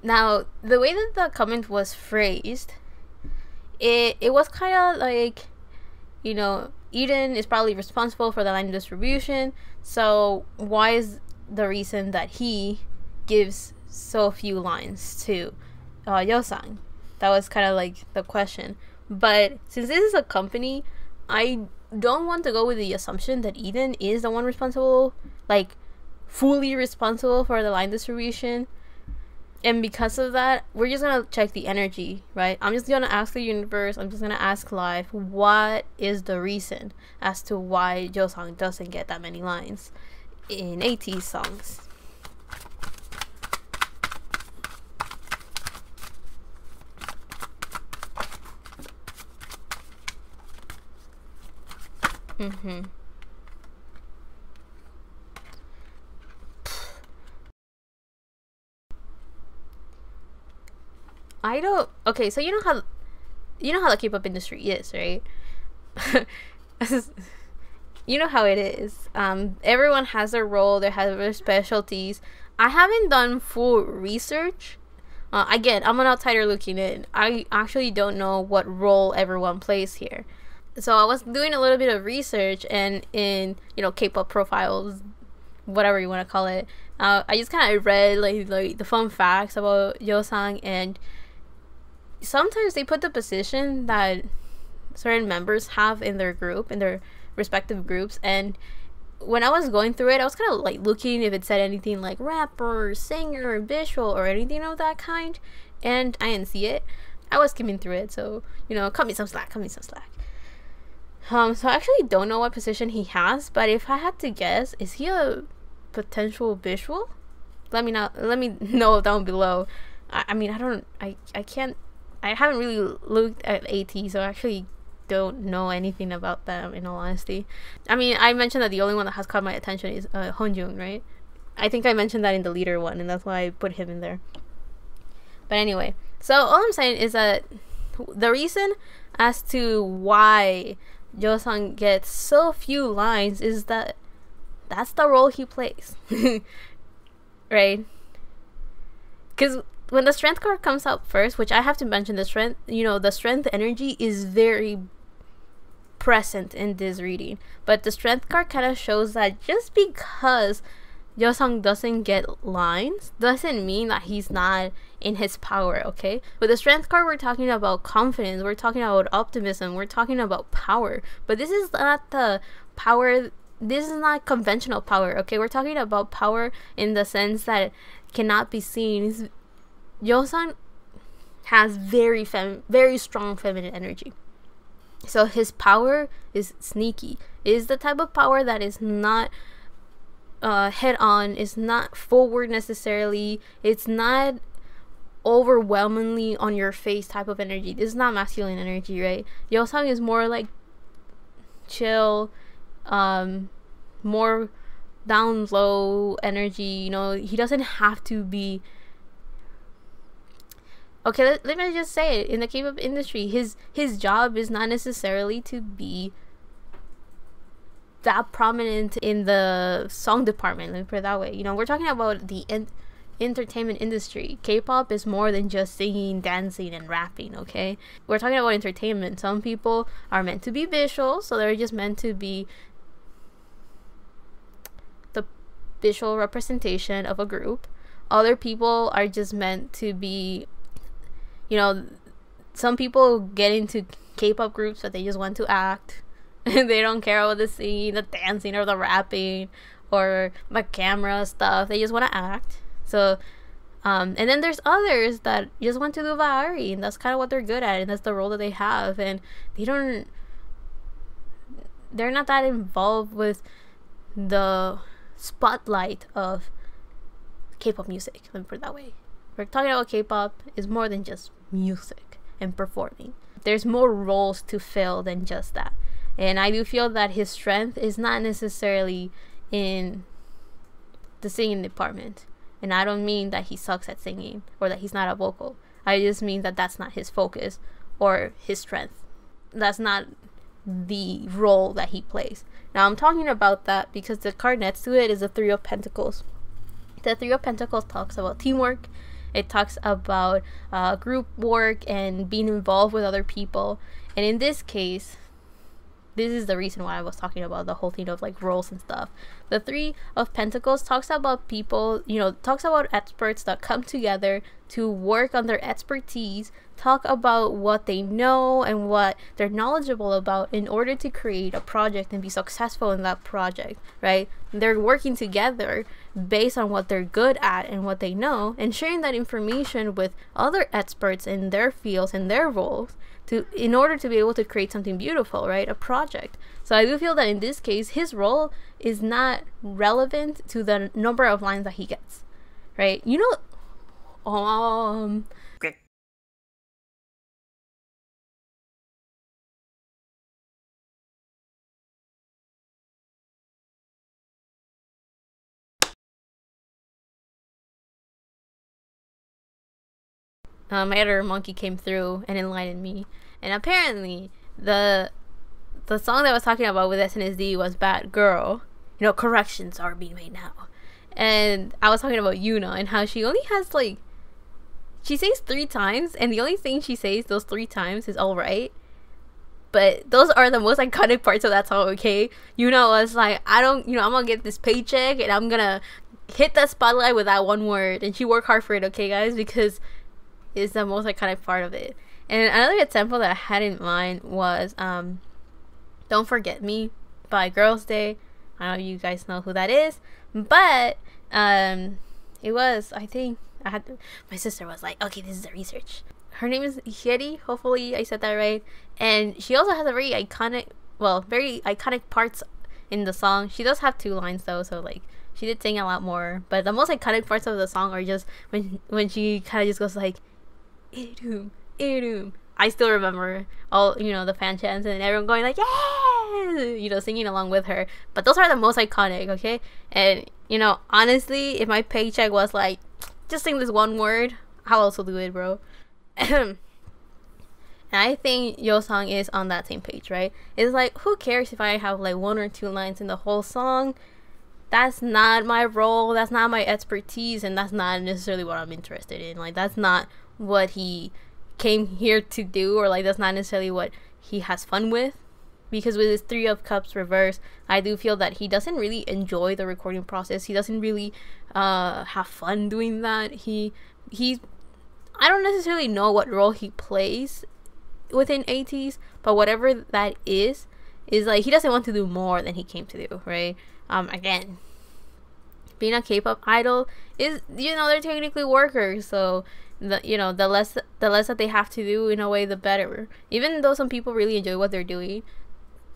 Now, the way that the comment was phrased it was kind of like, you know, Eden is probably responsible for the line distribution, so why is the reason that he gives so few lines to Yeosang? That was kind of like the question. But since this is a company, I don't want to go with the assumption that Eden is the one responsible, like fully responsible for the line distribution. And because of that, we're just gonna check the energy, right? I'm just gonna ask the universe, I'm just gonna ask life, what is the reason as to why Yeosang doesn't get that many lines in ATEEZ songs? I don't. Okay, so you know how the K-pop industry is, right? You know how it is. Everyone has their role. They have their specialties. I haven't done full research. Again, I'm an outsider looking in. I actually don't know what role everyone plays here. So I was doing a little bit of research, and in, you know, K-pop profiles, whatever you want to call it, I just kind of read like the fun facts about Yeosang, and sometimes they put the position that certain members have in their group, in their respective groups. And when I was going through it, I was kind of like looking if it said anything like rapper, singer, visual, or anything of that kind, and I didn't see it. I was skimming through it, so, you know, cut me some slack. So I actually don't know what position he has, but if I had to guess, is he a potential visual? Let me know down below. I mean, I haven't really looked at ATEEZ, so I actually don't know anything about them, in all honesty. I mean, I mentioned that the only one that has caught my attention is Hongjoong, right? I think I mentioned that in the leader one, and that's why I put him in there. But anyway, so all I'm saying is that the reason as to why Yeosang gets so few lines is that that's the role he plays. Right? Because when the strength card comes out first, which I have to mention, the strength energy is very present in this reading, but the strength card kind of shows that just because Yeosang doesn't get lines doesn't mean that he's not in his power, okay? With the strength card, we're talking about confidence, we're talking about optimism, we're talking about power. But this is not the power, this is not conventional power, okay? We're talking about power in the sense that it cannot be seen. Yeosang has very strong feminine energy. So his power is sneaky. It is the type of power that is not head on, is not forward necessarily, it's not overwhelmingly on your face type of energy. This is not masculine energy, right? Yeosang is more like chill, more down low energy. You know, he doesn't have to be. Okay, let me just say it. In the K-pop industry, his job is not necessarily to be that prominent in the song department. Let me put it that way. You know, we're talking about the entertainment industry. K-pop is more than just singing, dancing, and rapping, okay? We're talking about entertainment. Some people are meant to be visual, so they're just meant to be the visual representation of a group. Other people are just meant to be, you know, some people get into K-pop groups but they just want to act. They don't care about the singing, the dancing, or the rapping, or my camera stuff. They just want to act. So, and then there's others that just want to do Vari, and that's kind of what they're good at, and that's the role that they have, and they're not that involved with the spotlight of K-pop music. Let me put it that way. We're talking about K-pop is more than just music and performing. There's more roles to fill than just that. And I do feel that his strength is not necessarily in the singing department. And I don't mean that he sucks at singing or that he's not a vocal. I just mean that that's not his focus or his strength. That's not the role that he plays. Now I'm talking about that because the card next to it is the Three of Pentacles. The Three of Pentacles talks about teamwork It talks about group work and being involved with other people. And in this case, this is the reason why I was talking about the whole thing of like roles and stuff. The Three of Pentacles talks about people, you know, talks about experts that come together to work on their expertise, talk about what they know and what they're knowledgeable about in order to create a project and be successful in that project, right? They're working together based on what they're good at and what they know, and sharing that information with other experts in their fields and their roles in order to be able to create something beautiful, right? A project. So I do feel that in this case, his role is not relevant to the number of lines that he gets, right? You know, my editor monkey came through and enlightened me, and apparently the song that I was talking about with SNSD was Bad Girl. You know, corrections are being made now. And I was talking about Yuna and how she only has like, she sings 3 times, and the only thing she says those 3 times is alright. But those are the most iconic parts of that song, okay? Yuna was like, I'm gonna get this paycheck and I'm gonna hit the spotlight with that one word. And she worked hard for it, okay, guys? Because it's the most iconic part of it. And another example that I had in mind was Don't Forget Me by Girls' Day. I don't know if you guys know who that is, but it was, I think, my sister was like, okay, this is the research. Her name is Hiri, hopefully I said that right. And she also has a very iconic parts in the song. She does have 2 lines though, so like she did sing a lot more. But the most iconic parts of the song are just when she kind of just goes like, Idum, Idum. I still remember all, you know, the fan chants and everyone going like, yeah, you know, singing along with her. But those are the most iconic, okay? And, you know, honestly, if my paycheck was like, just sing this one word, I'll also do it, bro. And I think Yeosang is on that same page, right? It's like, who cares if I have like 1 or 2 lines in the whole song? That's not my role, that's not my expertise, and that's not necessarily what I'm interested in. Like, that's not what he came here to do, or like that's not necessarily what he has fun with. Because with his 3 of Cups reverse, I do feel that he doesn't really enjoy the recording process. He doesn't really have fun doing that. He I don't necessarily know what role he plays within ATEEZ, but whatever that is like he doesn't want to do more than he came to do, right? Again, being a K-pop idol is, you know, they're technically workers, so the less that they have to do, in a way, the better. Even though some people really enjoy what they're doing,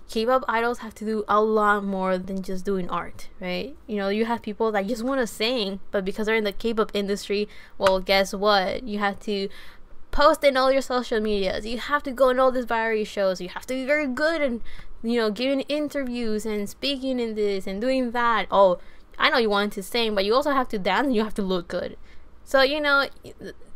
K-pop idols have to do a lot more than just doing art, right? You know, you have people that just want to sing, but because they're in the K-pop industry, well, guess what? You have to post in all your social medias. You have to go in all these variety shows. You have to be very good and, you know, giving interviews and speaking in this and doing that. Oh, I know you want to sing, but you also have to dance and you have to look good. So, you know,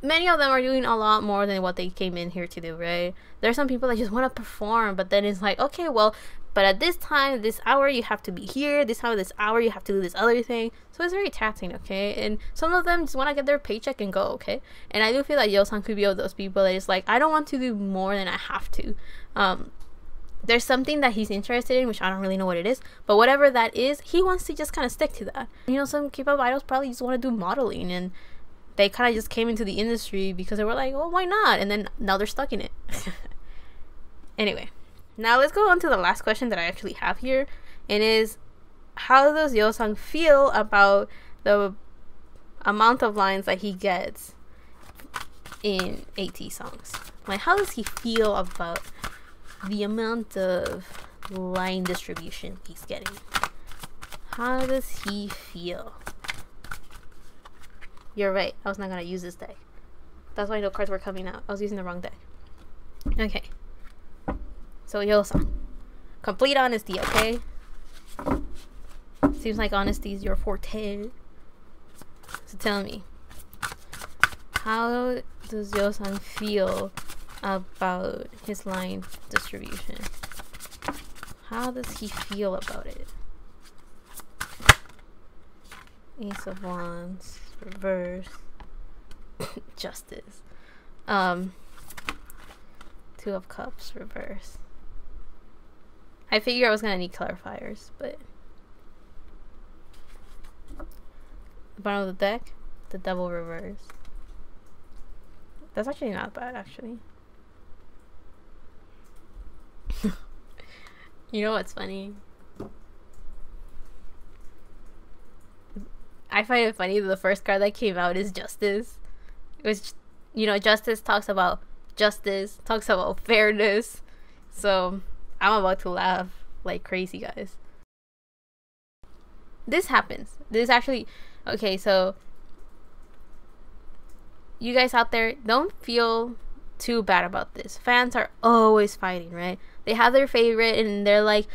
many of them are doing a lot more than what they came in here to do, right? There's some people that just want to perform, but then it's like, okay, well, but at this time, this hour, you have to be here. This time, this hour, you have to do this other thing. So it's very taxing, okay? And some of them just want to get their paycheck and go, okay? And I do feel that Yeosang could be of those people that is like, I don't want to do more than I have to. There's something that he's interested in, which I don't really know what it is, but whatever that is, he wants to just kind of stick to that. You know, some K-pop idols probably just want to do modeling, and they kind of just came into the industry because they were like, well, why not? And then now they're stuck in it. Anyway, now let's go on to the last question that I actually have here, and is, how does Yeosang feel about the amount of lines that he gets in ATEEZ songs? Like, how does he feel about the amount of line distribution he's getting? How does he feel? You're right, I was not gonna use this deck. That's why no cards were coming out. I was using the wrong deck. Okay. So Yeosang, complete honesty, okay? Seems like honesty is your forte. So tell me, how does Yeosang feel about his line distribution? How does he feel about it? Ace of Wands, reverse. Justice. Two of Cups reverse. I figure I was gonna need clarifiers, but the bottom of the deck, the Devil reverse. That's actually not bad, actually. You know what's funny? I find it funny that the first card that came out is Justice. It was, you know, Justice talks about justice, talks about fairness. So I'm about to laugh like crazy, guys. This happens. This actually, okay, so you guys out there, don't feel too bad about this. Fans are always fighting, right? They have their favorite and they're like,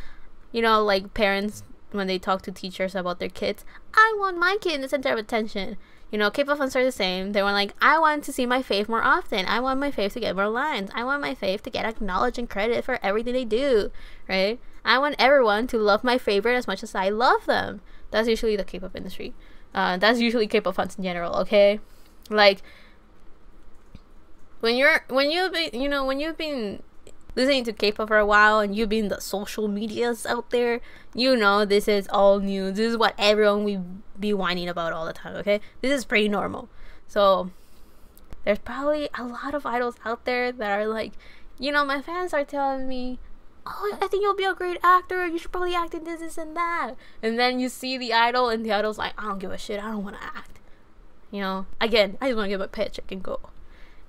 you know, like parents when they talk to teachers about their kids. I want my kid in the center of attention. You know, K-pop fans are the same. They want like, I want to see my fave more often. I want my fave to get more lines. I want my fave to get acknowledged and credit for everything they do, right? I want everyone to love my favorite as much as I love them. That's usually the K-pop industry. That's usually K-pop fans in general, okay? Like, when you've been listening to K-pop for a while and you've been the social medias out there, you know this is all new. This is what everyone will be whining about all the time, okay? This is pretty normal. So there's probably a lot of idols out there that are like, you know, my fans are telling me, oh, I think you'll be a great actor. You should probably act in this and that. And then you see the idol and the idol's like, I don't give a shit. I don't want to act. You know, again, I just want to get my paycheck and go.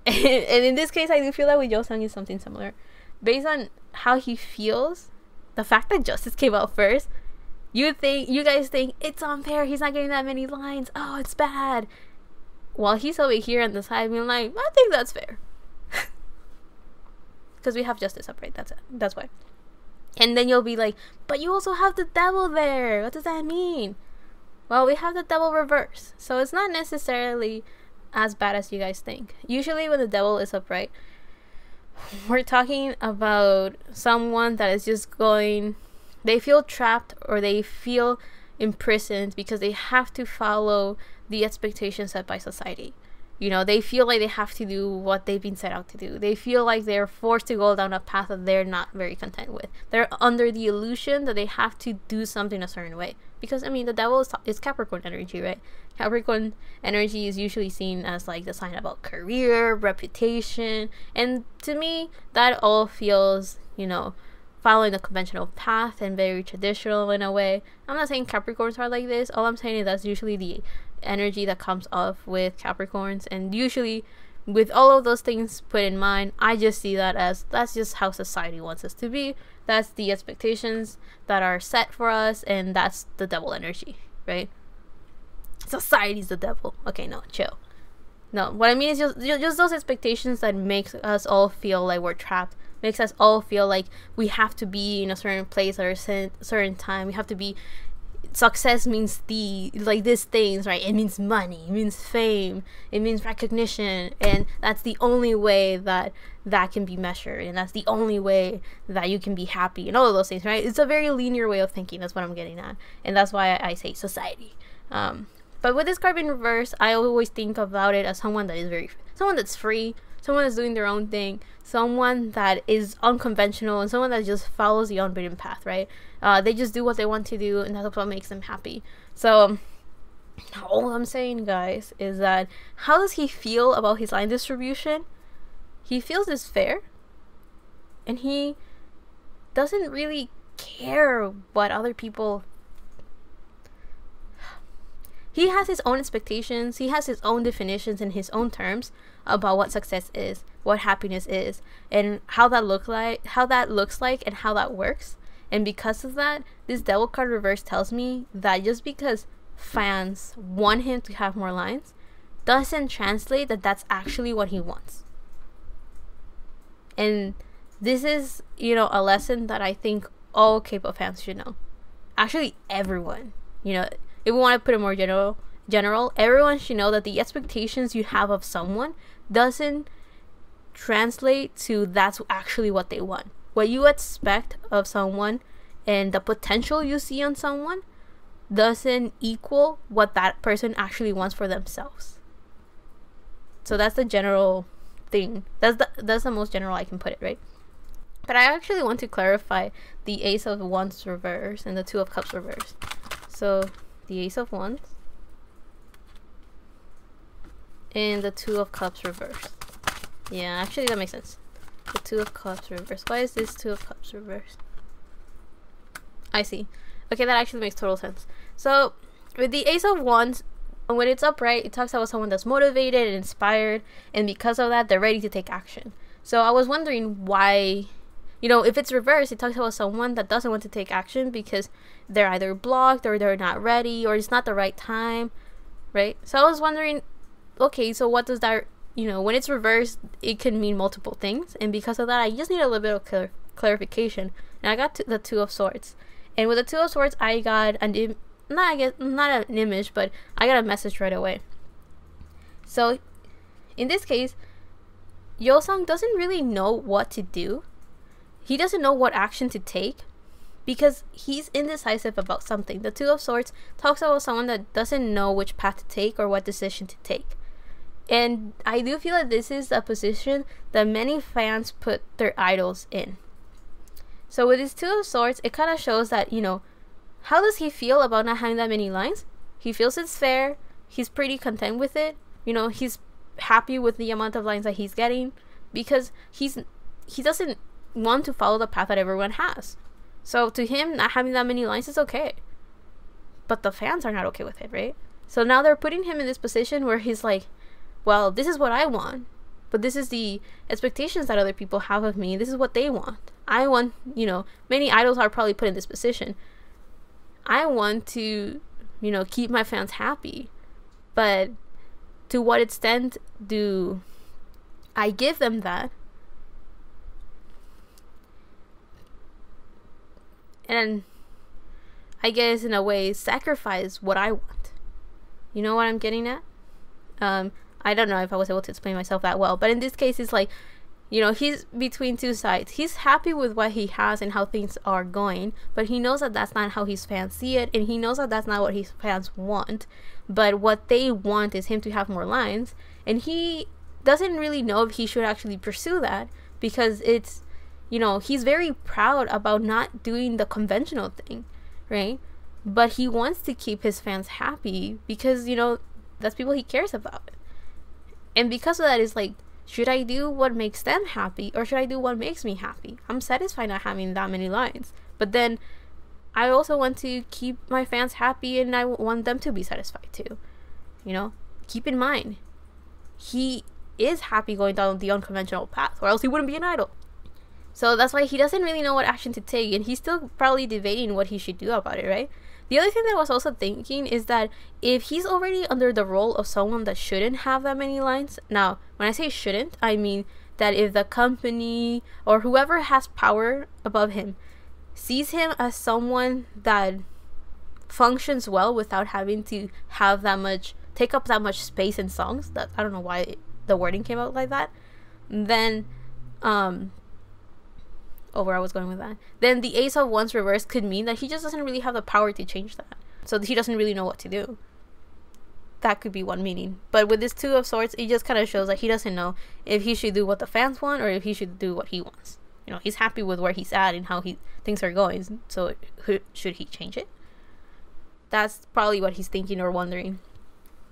And in this case, I do feel that with Yeosang is something similar. Based on how he feels, the fact that Justice came out first, you guys think it's unfair, he's not getting that many lines, oh, it's bad. While he's over here on the side being like, I think that's fair. Because we have Justice up, right? That's it. That's why. And then you'll be like, but you also have the Devil there. What does that mean? Well, we have the Devil reverse. So it's not necessarily as bad as you guys think. Usually when the Devil is upright, we're talking about someone that is just going, they feel trapped or they feel imprisoned because they have to follow the expectations set by society. You know, they feel like they have to do what they've been set out to do. They feel like they're forced to go down a path that they're not very content with. They're under the illusion that they have to do something a certain way. Because, I mean, the Devil is Capricorn energy, right? Capricorn energy is usually seen as like the sign about career, reputation. And to me, that all feels, you know, following the conventional path and very traditional in a way. I'm not saying Capricorns are like this. All I'm saying is that's usually the energy that comes off with Capricorns, and usually with all of those things put in mind, I just see that as that's just how society wants us to be. That's the expectations that are set for us, and that's the Devil energy, right? Society's the devil. Okay, no, chill. No, what I mean is just those expectations that makes us all feel like we're trapped, makes us all feel like we have to be in a certain place at a certain time. We have to be, success means these things, right? It means money, it means fame, it means recognition, and that's the only way that can be measured, and that's the only way that you can be happy, and all of those things, right? It's a very linear way of thinking. That's what I'm getting at, and that's why I say society. But with this card in reverse, I always think about it as someone that's free, someone that's doing their own thing, someone that is unconventional, and someone that just follows the unwritten path, right? They just do what they want to do, and that's what makes them happy. So all I'm saying, guys, is that how does he feel about his line distribution? He feels it's fair, and he doesn't really care what other people. He has his own expectations, he has his own definitions in his own terms about what success is, what happiness is, and how that looks like, and how that works. And because of that, this Devil card reverse tells me that just because fans want him to have more lines doesn't translate that that's actually what he wants. And this is, you know, a lesson that I think all K-pop fans should know. Actually, everyone, you know, if we want to put it more general, everyone should know that the expectations you have of someone doesn't translate to that's actually what they want. What you expect of someone and the potential you see on someone doesn't equal what that person actually wants for themselves. So that's the general thing. That's the most general I can put it, right? But I actually want to clarify the Ace of Wands reverse and the Two of Cups reverse. So the Ace of Wands and the Two of Cups reverse. Yeah, actually that makes sense. The Two of Cups reverse. Why is this Two of Cups reverse? I see. Okay, that actually makes total sense. So with the Ace of Wands, when it's upright, it talks about someone that's motivated and inspired, and because of that, they're ready to take action. So I was wondering why, you know, if it's reversed, it talks about someone that doesn't want to take action because they're either blocked or they're not ready or it's not the right time, right? So I was wondering, okay, so what does that, you know, when it's reversed, it can mean multiple things, and because of that, I just need a little bit of clarification. And I got the Two of Swords, and with the Two of Swords, I got not an image, but I got a message right away. So in this case, Yeosang doesn't really know what to do. He doesn't know what action to take because he's indecisive about something. The Two of Swords talks about someone that doesn't know which path to take or what decision to take. And I do feel that this is a position that many fans put their idols in. So with his Two of Swords, it kind of shows that, you know, how does he feel about not having that many lines? He feels it's fair. He's pretty content with it. You know, he's happy with the amount of lines that he's getting because he doesn't want to follow the path that everyone has. So to him, not having that many lines is okay. But the fans are not okay with it, right? So now they're putting him in this position where he's like, well, this is what I want, but this is the expectations that other people have of me. This is what they want. I want, you know, many idols are probably put in this position. I want to, you know, keep my fans happy, but to what extent do I give them that? And I guess in a way sacrifice what I want. You know what I'm getting at? I don't know if I was able to explain myself that well, but in this case, it's like, you know, he's between two sides. He's happy with what he has and how things are going, but he knows that that's not how his fans see it, and he knows that that's not what his fans want. But what they want is him to have more lines, and he doesn't really know if he should actually pursue that because it's, you know, he's very proud about not doing the conventional thing, right? But he wants to keep his fans happy because, you know, that's people he cares about. And because of that, it's like, should I do what makes them happy or should I do what makes me happy? I'm satisfied not having that many lines. But then I also want to keep my fans happy and I want them to be satisfied too. You know, keep in mind, he is happy going down the unconventional path or else he wouldn't be an idol. So that's why he doesn't really know what action to take, and he's still probably debating what he should do about it, right? The other thing that I was also thinking is that if he's already under the role of someone that shouldn't have that many lines, now, when I say shouldn't, I mean that if the company or whoever has power above him sees him as someone that functions well without having to have that much, take up that much space in songs, that I don't know why the wording came out like that, then, where I was going with that, then the Ace of Wands reverse could mean that he just doesn't really have the power to change that. So he doesn't really know what to do. That could be one meaning. But with this Two of Swords, it just kind of shows that he doesn't know if he should do what the fans want or if he should do what he wants. You know, he's happy with where he's at and how things are going. So should he change it? That's probably what he's thinking or wondering.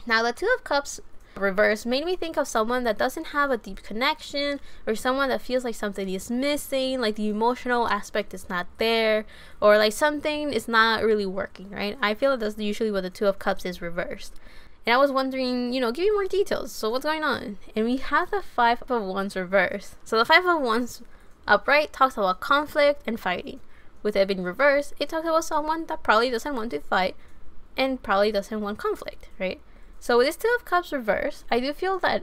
Now, the Two of Cups reverse made me think of someone that doesn't have a deep connection or someone that feels like something is missing, like the emotional aspect is not there, or like something is not really working, right? I feel like that's usually what the Two of Cups is reversed. And I was wondering, you know, give me more details. So what's going on? And we have the Five of Wands reversed. So the Five of Wands upright talks about conflict and fighting. With it being reversed, it talks about someone that probably doesn't want to fight and probably doesn't want conflict, right? So with this Two of Cups reverse, I do feel that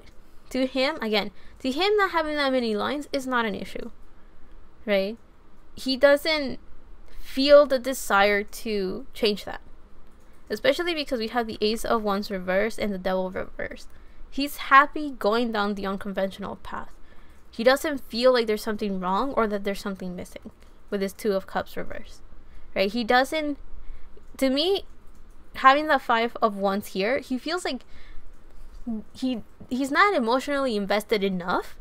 to him not having that many lines is not an issue, right? He doesn't feel the desire to change that, especially because we have the Ace of Wands reverse and the Devil reverse. He's happy going down the unconventional path. He doesn't feel like there's something wrong or that there's something missing with this Two of Cups reverse, right? He doesn't, to me, having the Five of Wands here, he feels like he's not emotionally invested enough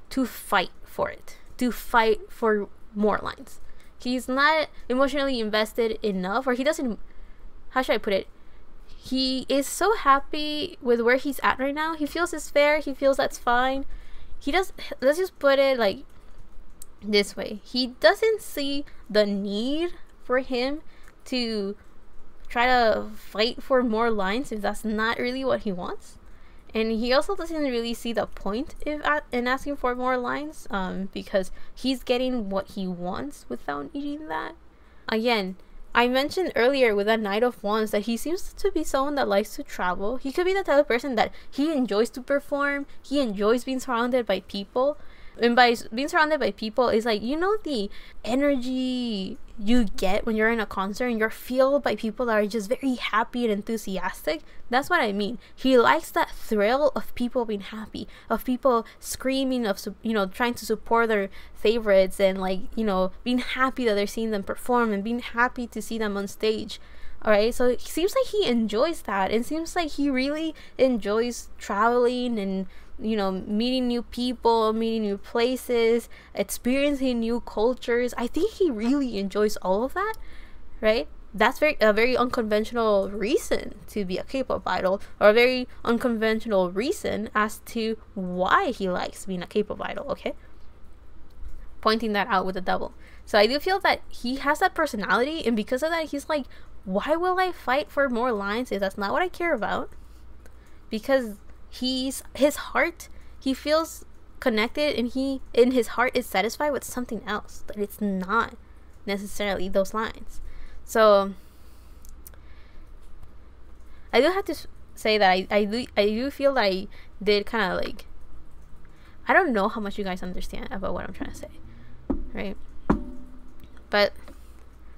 to fight for it, to fight for more lines. He's not emotionally invested enough, or he doesn't, how should I put it? He is so happy with where he's at right now. He feels it's fair. He feels that's fine. Let's just put it like this way. He doesn't see the need for him to try to fight for more lines if that's not really what he wants. And he also doesn't really see the point in asking for more lines, because he's getting what he wants without needing that. Again, I mentioned earlier with that Knight of Wands that he seems to be someone that likes to travel. He could be the type of person that he enjoys to perform. He enjoys being surrounded by people. And by being surrounded by people is like, you know, the energy you get when you're in a concert and you're fueled by people that are just very happy and enthusiastic. That's what I mean. He likes that thrill of people being happy, of people screaming, of, you know, trying to support their favorites, and like, you know, being happy that they're seeing them perform and being happy to see them on stage. All right, so it seems like he enjoys that. It seems like he really enjoys traveling and, you know, meeting new people, meeting new places, experiencing new cultures. I think he really enjoys all of that, right? That's a very unconventional reason to be a K-pop idol, or a very unconventional reason as to why he likes being a K-pop idol, okay? Pointing that out with the devil. So I do feel that he has that personality, and because of that, he's like, why will I fight for more lines if that's not what I care about? Because his heart, he feels connected, and he in his heart is satisfied with something else, that it's not necessarily those lines. So I do have to say that I do feel that I did kind of like, I don't know how much you guys understand about what I'm trying to say, right? But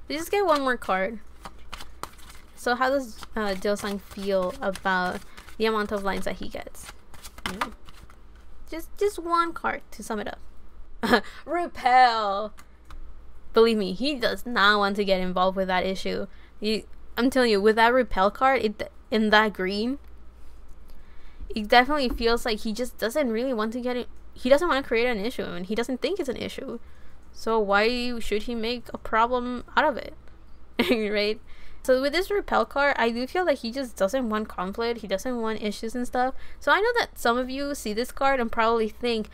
let's just get one more card. So how does Yeosang feel about the amount of lines that he gets? You know? Just one card to sum it up. Repel. Believe me, he does not want to get involved with that issue. I'm telling you, with that repel card, in that green, it definitely feels like he just doesn't really want to get it. He doesn't want to create an issue, and he doesn't think it's an issue. So why should he make a problem out of it? Right? So with this repel card, I do feel like he just doesn't want conflict. He doesn't want issues and stuff. So I know that some of you see this card and probably think,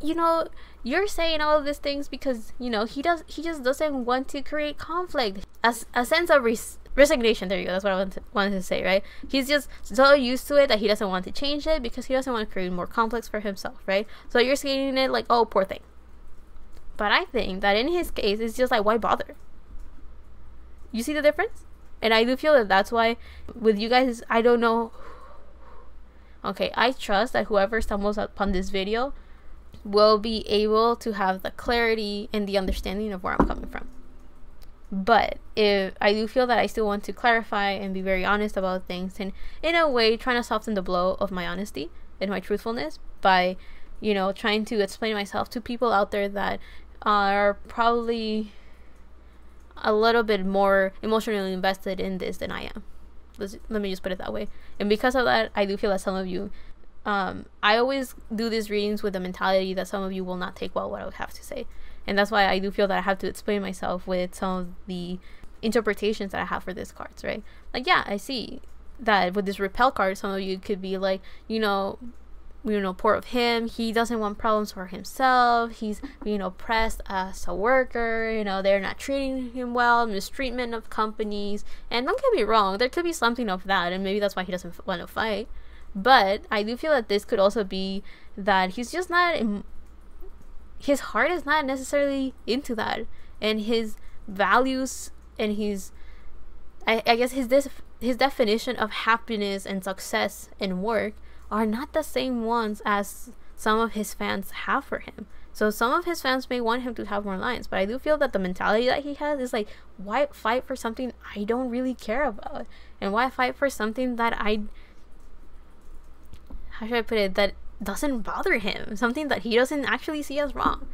you know, you're saying all of these things because, you know, he just doesn't want to create conflict. A sense of resignation. There you go. That's what I wanted to say, right? He's just so used to it that he doesn't want to change it because he doesn't want to create more conflicts for himself, right? So you're seeing it like, oh, poor thing. But I think that in his case, it's just like, why bother? You see the difference? And I do feel that that's why with you guys, I don't know. Okay, I trust that whoever stumbles upon this video will be able to have the clarity and the understanding of where I'm coming from. But if I do feel that I still want to clarify and be very honest about things, and in a way trying to soften the blow of my honesty and my truthfulness by, you know, trying to explain myself to people out there that are probably a little bit more emotionally invested in this than I am. Let me just put it that way. And because of that, I do feel that some of you, I always do these readings with the mentality that some of you will not take well what I would have to say. And that's why I do feel that I have to explain myself with some of the interpretations that I have for these cards, right? Like, yeah, I see that with this repel card, some of you could be like, you know, poor of him. He doesn't want problems for himself. He's being oppressed as a worker. You know, they're not treating him well. Mistreatment of companies. And don't get me wrong, there could be something of that, and maybe that's why he doesn't want to fight. But I do feel that this could also be that he's just not. His heart is not necessarily into that, and his values and his, I guess his definition of happiness and success and work are not the same ones as some of his fans have for him. So some of his fans may want him to have more lines, but I do feel that the mentality that he has is like, why fight for something I don't really care about? And why fight for something that how should I put it, that doesn't bother him, something that he doesn't actually see as wrong.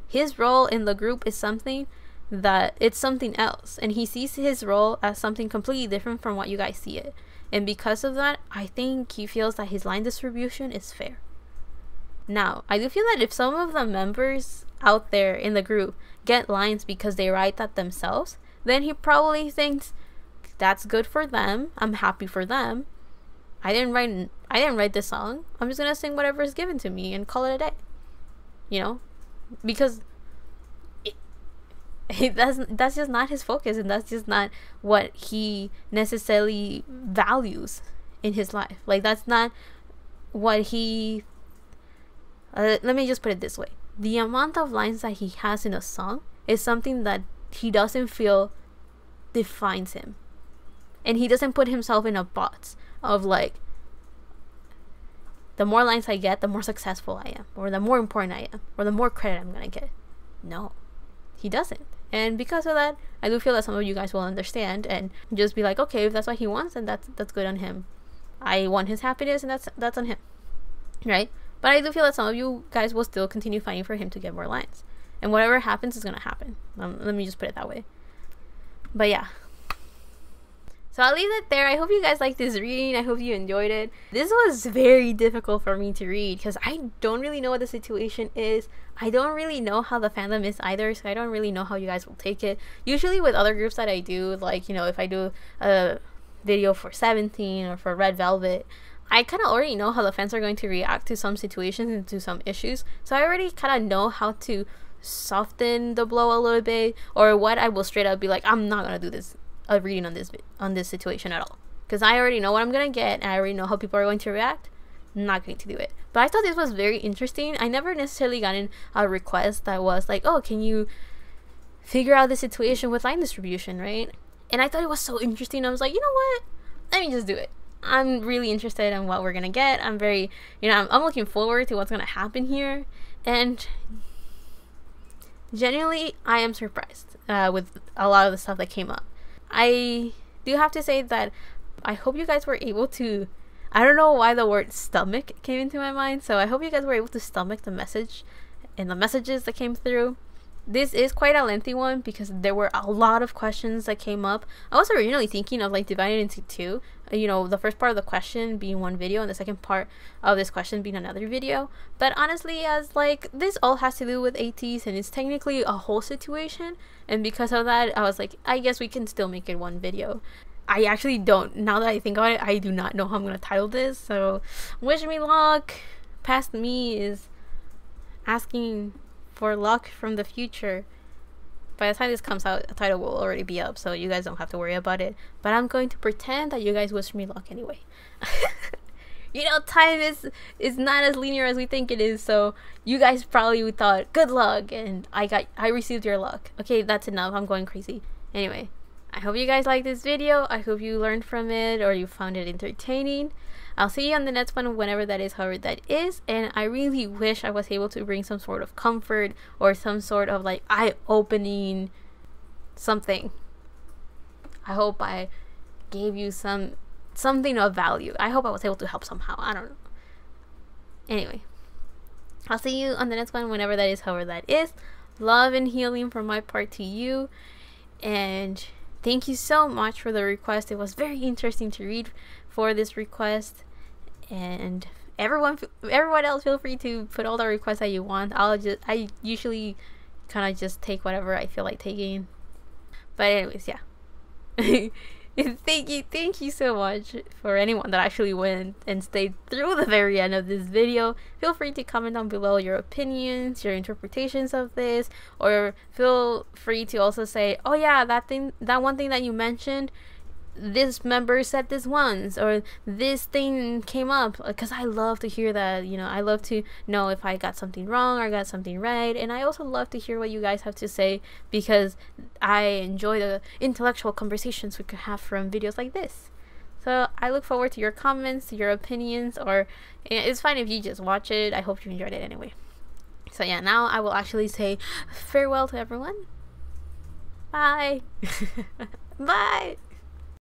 His role in the group is something that it's something else, and he sees his role as something completely different from what you guys see it. And because of that, I think he feels that his line distribution is fair. Now, I do feel that if some of the members out there in the group get lines because they write that themselves, then he probably thinks that's good for them. I'm happy for them. I didn't write this song. I'm just gonna sing whatever is given to me and call it a day. You know, because that's just not his focus, and that's just not what he necessarily values in his life. Like, that's not what he let me just put it this way. The amount of lines that he has in a song is something that he doesn't feel defines him, and he doesn't put himself in a box of like, the more lines I get, the more successful I am, or the more important I am, or the more credit I'm gonna get. No, he doesn't. And because of that, I do feel that some of you guys will understand and just be like, okay, if that's what he wants, then that's good on him. I want his happiness, and that's on him, right? But I do feel that some of you guys will still continue fighting for him to get more lines, and whatever happens is gonna happen. Let me just put it that way. But yeah, so I'll leave it there. I hope you guys liked this reading. I hope you enjoyed it. This was very difficult for me to read because I don't really know what the situation is. I don't really know how the fandom is either, so I don't really know how you guys will take it. Usually with other groups that I do, like, you know, if I do a video for 17 or for Red Velvet, I kind of already know how the fans are going to react to some situations and to some issues. So I already kind of know how to soften the blow a little bit, or what I will straight up be like, I'm not going to do this a reading on this situation at all, because I already know what I'm gonna get, and I already know how people are going to react. I'm not going to do it. But I thought this was very interesting. I never necessarily gotten a request that was like, oh, can you figure out the situation with line distribution, right? And I thought it was so interesting. I was like, you know what, let me just do it. I'm really interested in what we're gonna get. I'm very, you know, I'm looking forward to what's gonna happen here, and genuinely I am surprised with a lot of the stuff that came up. I do have to say that I hope you guys were able to, I don't know why the word stomach came into my mind, so I hope you guys were able to stomach the message and the messages that came through. This is quite a lengthy one because there were a lot of questions that came up. I was originally thinking of like dividing it into two, you know, the first part of the question being one video and the second part of this question being another video. But honestly, as like, this all has to do with ATEEZ, and it's technically a whole situation, and because of that, I was like, I guess we can still make it one video. I actually don't, now that I think about it, I do not know how I'm gonna title this, so wish me luck. Past me is asking for luck from the future. By the time this comes out, the title will already be up, so you guys don't have to worry about it. But I'm going to pretend that you guys wish me luck anyway. You know, time is not as linear as we think it is, so you guys probably thought good luck, and I received your luck. Okay, that's enough. I'm going crazy. Anyway, I hope you guys liked this video. I hope you learned from it, or you found it entertaining. I'll see you on the next one, whenever that is, however that is. And I really wish I was able to bring some sort of comfort or some sort of like eye-opening something. I hope I gave you something of value. I hope I was able to help somehow. I don't know. Anyway, I'll see you on the next one, whenever that is, however that is. Love and healing from my part to you. And thank you so much for the request. It was very interesting to read for this request, and everyone else, feel free to put all the requests that you want. I usually kind of just take whatever I feel like taking. But anyways, yeah. Thank you so much for anyone that actually went and stayed through the very end of this video. Feel free to comment down below your opinions, your interpretations of this, or feel free to also say, oh yeah, that one thing that you mentioned, this member said this once, or this thing came up, because I love to hear that. You know, I love to know if I got something wrong or got something right, and I also love to hear what you guys have to say, because I enjoy the intellectual conversations we could have from videos like this. So I look forward to your comments, your opinions, or it's fine if you just watch it. I hope you enjoyed it anyway. So yeah, now I will actually say farewell to everyone. Bye. Bye.